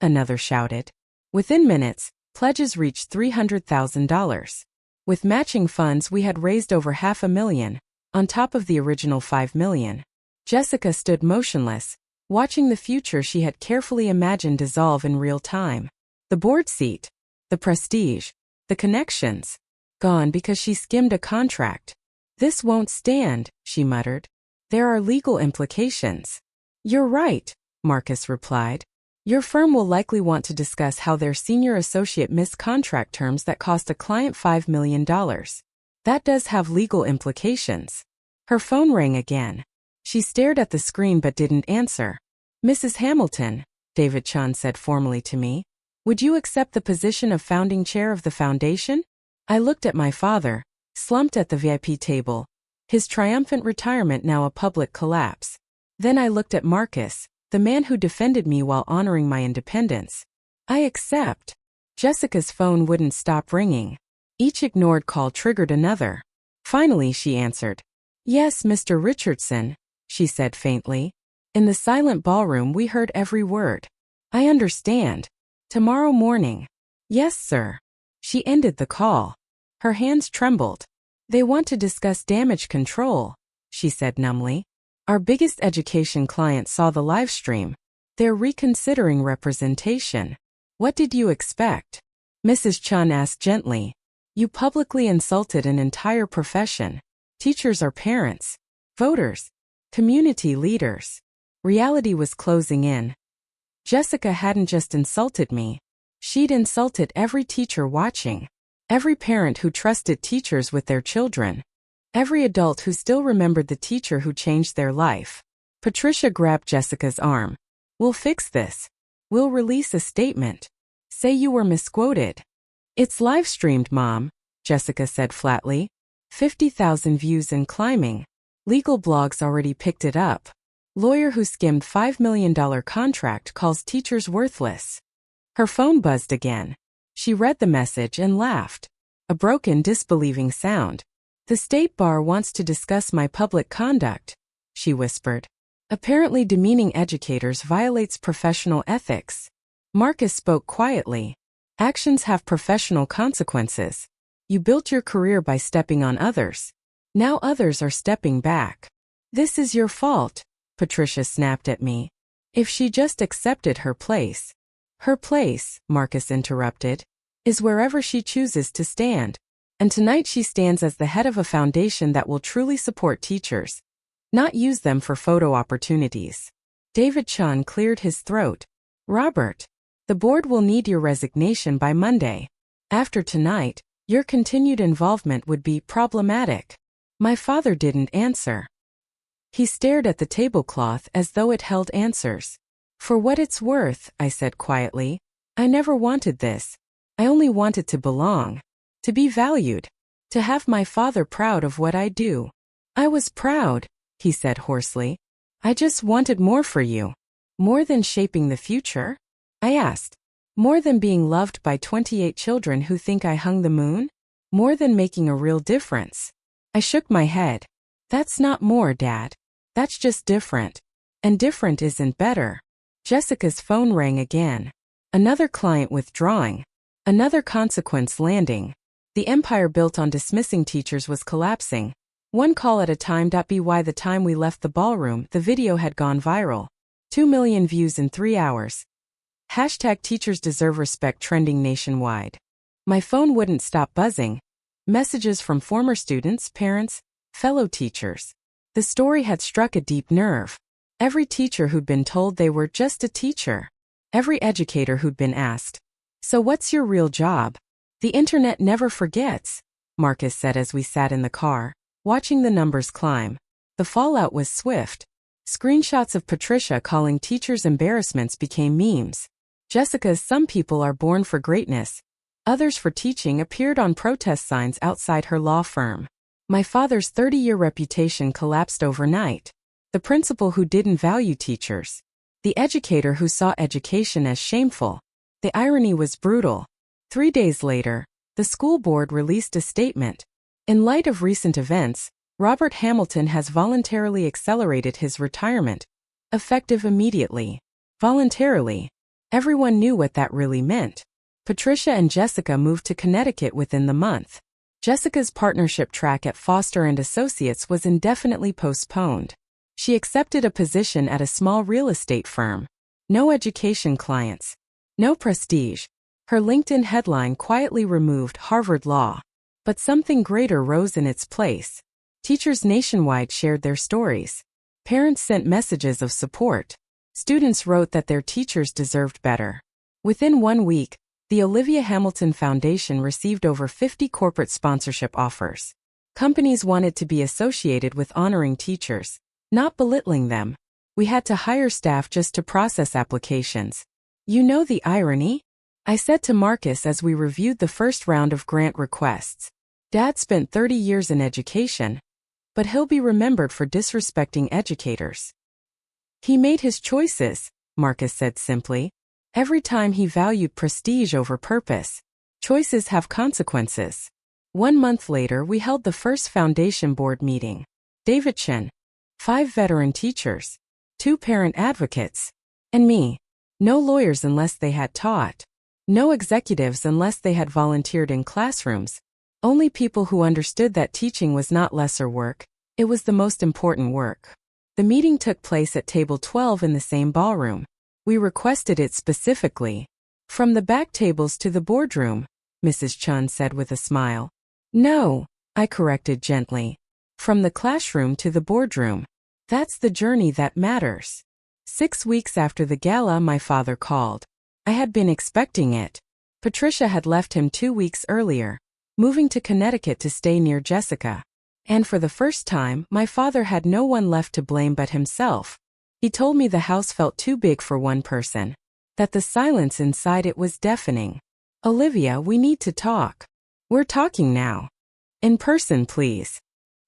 Another shouted. Within minutes, pledges reached $300,000. With matching funds we had raised over $500,000, on top of the original $5 million. Jessica stood motionless, watching the future she had carefully imagined dissolve in real time. The board seat, the prestige, the connections, gone because she skimmed a contract. This won't stand, she muttered. There are legal implications. You're right, Marcus replied. Your firm will likely want to discuss how their senior associate missed contract terms that cost a client $5 million. That does have legal implications. Her phone rang again. She stared at the screen but didn't answer. Mrs. Hamilton, David Chun said formally to me, would you accept the position of founding chair of the foundation? I looked at my father, slumped at the VIP table, his triumphant retirement now a public collapse. Then I looked at Marcus, the man who defended me while honoring my independence. I accept. Jessica's phone wouldn't stop ringing. Each ignored call triggered another. Finally she answered. Yes, Mr. Richardson, she said faintly. In the silent ballroom we heard every word. I understand. Tomorrow morning. Yes, sir. She ended the call. Her hands trembled. They want to discuss damage control, she said numbly. Our biggest education client saw the live stream. They're reconsidering representation. What did you expect? Mrs. Chun asked gently. You publicly insulted an entire profession. Teachers are parents, voters, community leaders. Reality was closing in. Jessica hadn't just insulted me. She'd insulted every teacher watching. Every parent who trusted teachers with their children. Every adult who still remembered the teacher who changed their life. Patricia grabbed Jessica's arm. We'll fix this. We'll release a statement. Say you were misquoted. It's live-streamed, Mom, Jessica said flatly. 50,000 views and climbing. Legal blogs already picked it up. Lawyer who skimmed $5 million contract calls teachers worthless. Her phone buzzed again. She read the message and laughed. A broken, disbelieving sound. The State Bar wants to discuss my public conduct, she whispered. Apparently demeaning educators violates professional ethics. Marcus spoke quietly. Actions have professional consequences. You built your career by stepping on others. Now others are stepping back. This is your fault, Patricia snapped at me. If she just accepted her place. Her place, Marcus interrupted, is wherever she chooses to stand. And tonight she stands as the head of a foundation that will truly support teachers, not use them for photo opportunities. David Chun cleared his throat. Robert, the board will need your resignation by Monday. After tonight, your continued involvement would be problematic. My father didn't answer. He stared at the tablecloth as though it held answers. For what it's worth, I said quietly, I never wanted this. I only wanted to belong. To be valued. To have my father proud of what I do. I was proud, he said hoarsely. I just wanted more for you. More than shaping the future? I asked. More than being loved by 28 children who think I hung the moon? More than making a real difference? I shook my head. That's not more, Dad. That's just different. And different isn't better. Jessica's phone rang again. Another client withdrawing. Another consequence landing. The empire built on dismissing teachers was collapsing. One call at a time. By the time we left the ballroom, the video had gone viral. 2 million views in 3 hours. Hashtag teachers deserve respect trending nationwide. My phone wouldn't stop buzzing. Messages from former students, parents, fellow teachers. The story had struck a deep nerve. Every teacher who'd been told they were just a teacher. Every educator who'd been asked, "So what's your real job?" The internet never forgets, Marcus said as we sat in the car, watching the numbers climb. The fallout was swift. Screenshots of Patricia calling teachers embarrassments became memes. Jessica's "Some people are born for greatness, others for teaching" appeared on protest signs outside her law firm. My father's 30-year reputation collapsed overnight. The principal who didn't value teachers. The educator who saw education as shameful. The irony was brutal. 3 days later, the school board released a statement. In light of recent events, Robert Hamilton has voluntarily accelerated his retirement, effective immediately. Voluntarily. Everyone knew what that really meant. Patricia and Jessica moved to Connecticut within the month. Jessica's partnership track at Foster & Associates was indefinitely postponed. She accepted a position at a small real estate firm. No education clients. No prestige. Her LinkedIn headline quietly removed Harvard Law. But something greater rose in its place. Teachers nationwide shared their stories. Parents sent messages of support. Students wrote that their teachers deserved better. Within 1 week, the Olivia Hamilton Foundation received over 50 corporate sponsorship offers. Companies wanted to be associated with honoring teachers, not belittling them. We had to hire staff just to process applications. You know the irony? I said to Marcus as we reviewed the first round of grant requests. Dad spent 30 years in education, but he'll be remembered for disrespecting educators. He made his choices, Marcus said simply. Every time he valued prestige over purpose. Choices have consequences. 1 month later, we held the first foundation board meeting. David Chen, 5 veteran teachers, 2 parent advocates, and me. No lawyers unless they had taught. No executives unless they had volunteered in classrooms. Only people who understood that teaching was not lesser work, it was the most important work. The meeting took place at table 12 in the same ballroom. We requested it specifically. From the back tables to the boardroom, Mrs. Chun said with a smile. No, I corrected gently. From the classroom to the boardroom. That's the journey that matters. 6 weeks after the gala, my father called. I had been expecting it. Patricia had left him 2 weeks earlier, moving to Connecticut to stay near Jessica. And for the first time, my father had no one left to blame but himself. He told me the house felt too big for one person. That the silence inside it was deafening. Olivia, we need to talk. We're talking now. In person, please.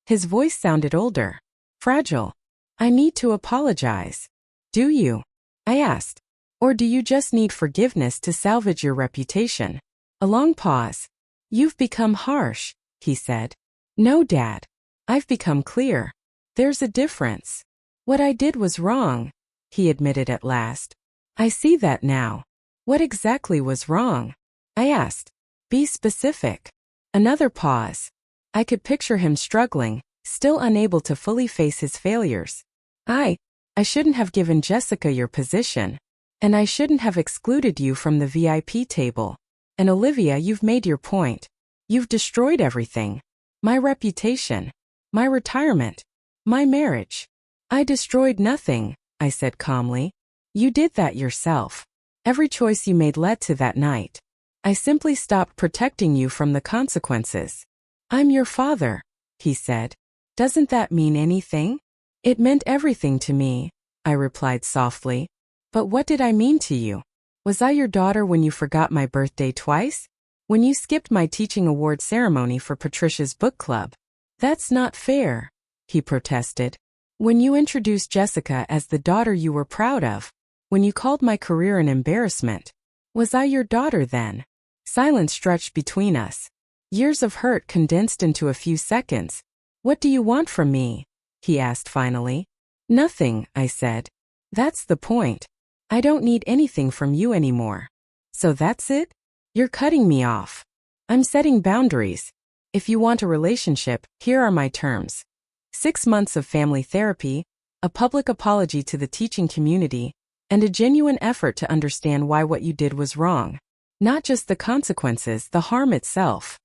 His voice sounded older. Fragile. I need to apologize. Do you? I asked. Or do you just need forgiveness to salvage your reputation? A long pause. You've become harsh, he said. No, Dad. I've become clear. There's a difference. What I did was wrong, he admitted at last. I see that now. What exactly was wrong? I asked. Be specific. Another pause. I could picture him struggling, still unable to fully face his failures. I shouldn't have given Jessica your position. And I shouldn't have excluded you from the VIP table. And Olivia, you've made your point. You've destroyed everything. My reputation. My retirement. My marriage. I destroyed nothing, I said calmly. You did that yourself. Every choice you made led to that night. I simply stopped protecting you from the consequences. I'm your father, he said. Doesn't that mean anything? It meant everything to me, I replied softly. But what did I mean to you? Was I your daughter when you forgot my birthday twice? When you skipped my teaching award ceremony for Patricia's book club? That's not fair, he protested. When you introduced Jessica as the daughter you were proud of? When you called my career an embarrassment? Was I your daughter then? Silence stretched between us. Years of hurt condensed into a few seconds. What do you want from me? He asked finally. Nothing, I said. That's the point. I don't need anything from you anymore. So that's it? You're cutting me off. I'm setting boundaries. If you want a relationship, here are my terms. 6 months of family therapy, a public apology to the teaching community, and a genuine effort to understand why what you did was wrong. Not just the consequences, the harm itself.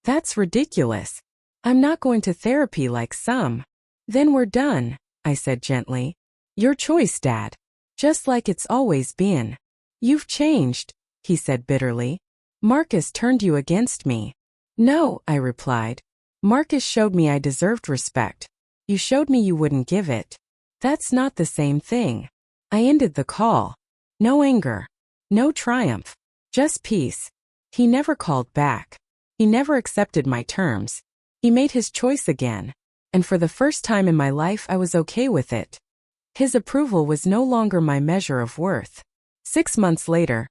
That's ridiculous. I'm not going to therapy like some. Then we're done, I said gently. Your choice, Dad. Just like it's always been. You've changed, he said bitterly. Marcus turned you against me. No, I replied. Marcus showed me I deserved respect. You showed me you wouldn't give it. That's not the same thing. I ended the call. No anger. No triumph. Just peace. He never called back. He never accepted my terms. He made his choice again. And for the first time in my life I was okay with it. His approval was no longer my measure of worth. 6 months later,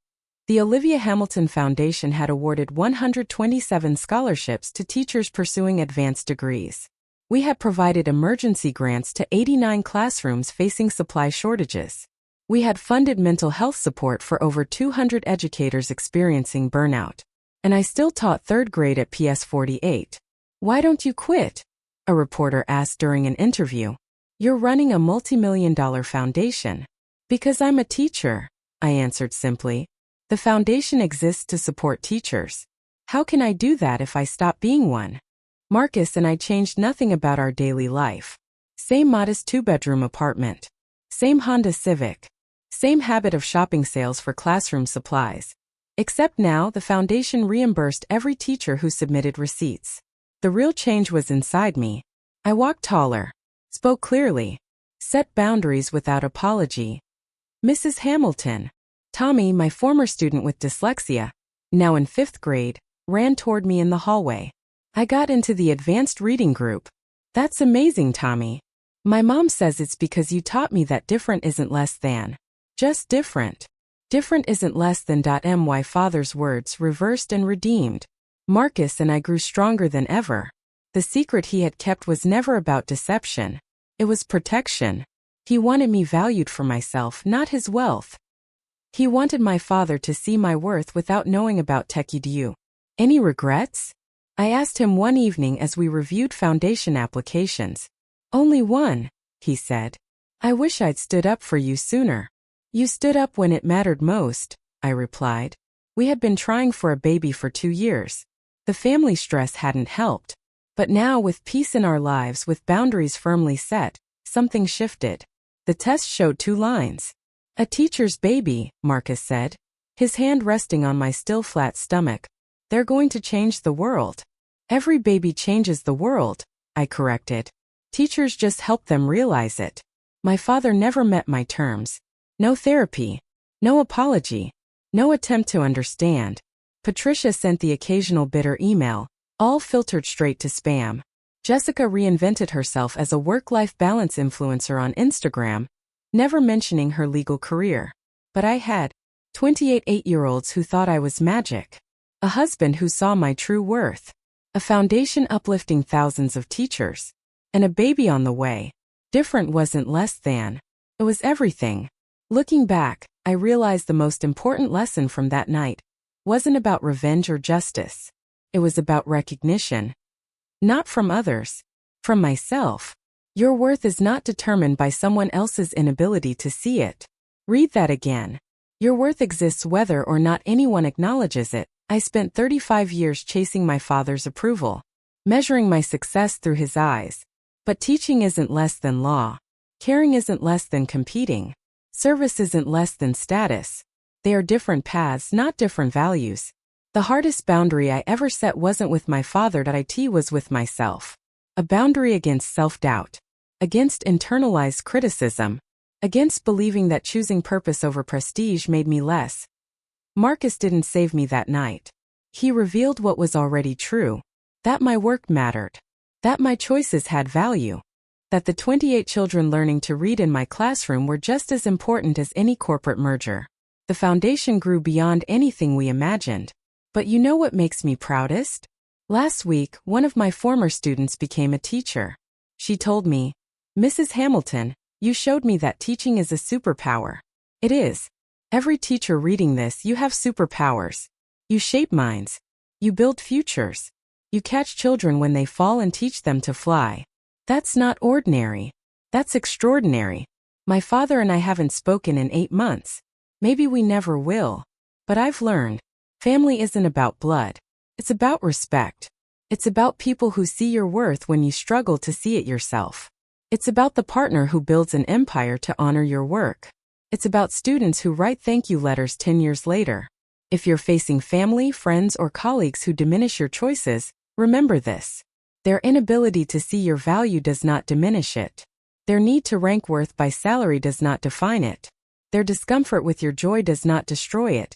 the Olivia Hamilton Foundation had awarded 127 scholarships to teachers pursuing advanced degrees. We had provided emergency grants to 89 classrooms facing supply shortages. We had funded mental health support for over 200 educators experiencing burnout. And I still taught 3rd grade at PS 48. Why don't you quit? A reporter asked during an interview. You're running a multi-million-dollar foundation. Because I'm a teacher, I answered simply. The foundation exists to support teachers. How can I do that if I stop being one? Marcus and I changed nothing about our daily life. Same modest 2-bedroom apartment. Same Honda Civic. Same habit of shopping sales for classroom supplies. Except now the foundation reimbursed every teacher who submitted receipts. The real change was inside me. I walked taller, spoke clearly, set boundaries without apology. Mrs. Hamilton. Tommy, my former student with dyslexia, now in 5th grade, ran toward me in the hallway. I got into the advanced reading group. That's amazing, Tommy. My mom says it's because you taught me that different isn't less than. Just different. Different isn't less than. My father's words reversed and redeemed. Marcus and I grew stronger than ever. The secret he had kept was never about deception. It was protection. He wanted me valued for myself, not his wealth. He wanted my father to see my worth without knowing about TechEdu. Any regrets? I asked him one evening as we reviewed foundation applications. Only one, he said. I wish I'd stood up for you sooner. You stood up when it mattered most, I replied. We had been trying for a baby for 2 years. The family stress hadn't helped. But now, with peace in our lives, with boundaries firmly set, something shifted. The test showed 2 lines. A teacher's baby, Marcus said, his hand resting on my still flat stomach. They're going to change the world. Every baby changes the world, I corrected. Teachers just help them realize it. My father never met my terms. No therapy. No apology. No attempt to understand. Patricia sent the occasional bitter email, all filtered straight to spam. Jessica reinvented herself as a work-life balance influencer on Instagram, never mentioning her legal career. But I had 28 8-year-olds who thought I was magic. A husband who saw my true worth. A foundation uplifting thousands of teachers. And a baby on the way. Different wasn't less than. It was everything. Looking back, I realized the most important lesson from that night wasn't about revenge or justice. It was about recognition. Not from others. From myself. Your worth is not determined by someone else's inability to see it. Read that again. Your worth exists whether or not anyone acknowledges it. I spent 35 years chasing my father's approval, measuring my success through his eyes. But teaching isn't less than law. Caring isn't less than competing. Service isn't less than status. They are different paths, not different values. The hardest boundary I ever set wasn't with my father, it was with myself. A boundary against self-doubt. Against internalized criticism. Against believing that choosing purpose over prestige made me less. Marcus didn't save me that night. He revealed what was already true. That my work mattered. That my choices had value. That the 28 children learning to read in my classroom were just as important as any corporate merger. The foundation grew beyond anything we imagined. But you know what makes me proudest? Last week, one of my former students became a teacher. She told me, Mrs. Hamilton, you showed me that teaching is a superpower. It is. Every teacher reading this, you have superpowers. You shape minds. You build futures. You catch children when they fall and teach them to fly. That's not ordinary. That's extraordinary. My father and I haven't spoken in 8 months. Maybe we never will. But I've learned. Family isn't about blood. It's about respect. It's about people who see your worth when you struggle to see it yourself. It's about the partner who builds an empire to honor your work. It's about students who write thank you letters 10 years later. If you're facing family, friends, or colleagues who diminish your choices, remember this. Their inability to see your value does not diminish it. Their need to rank worth by salary does not define it. Their discomfort with your joy does not destroy it.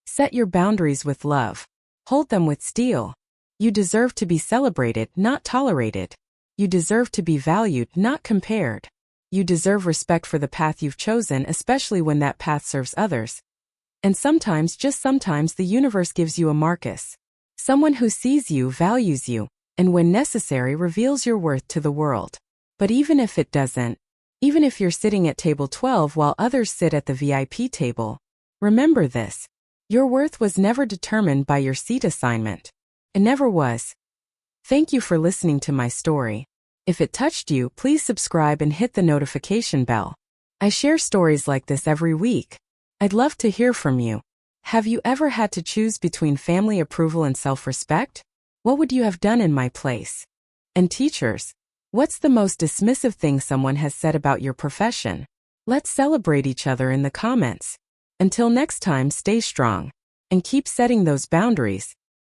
Set your boundaries with love. Hold them with steel. You deserve to be celebrated, not tolerated. You deserve to be valued, not compared. You deserve respect for the path you've chosen, especially when that path serves others. And sometimes, just sometimes, the universe gives you a Marcus. Someone who sees you, values you, and when necessary reveals your worth to the world. But even if it doesn't, even if you're sitting at table 12 while others sit at the VIP table, remember this. Your worth was never determined by your seat assignment. It never was. Thank you for listening to my story. If it touched you, please subscribe and hit the notification bell. I share stories like this every week. I'd love to hear from you. Have you ever had to choose between family approval and self-respect? What would you have done in my place? And teachers, what's the most dismissive thing someone has said about your profession? Let's celebrate each other in the comments. Until next time, stay strong and keep setting those boundaries.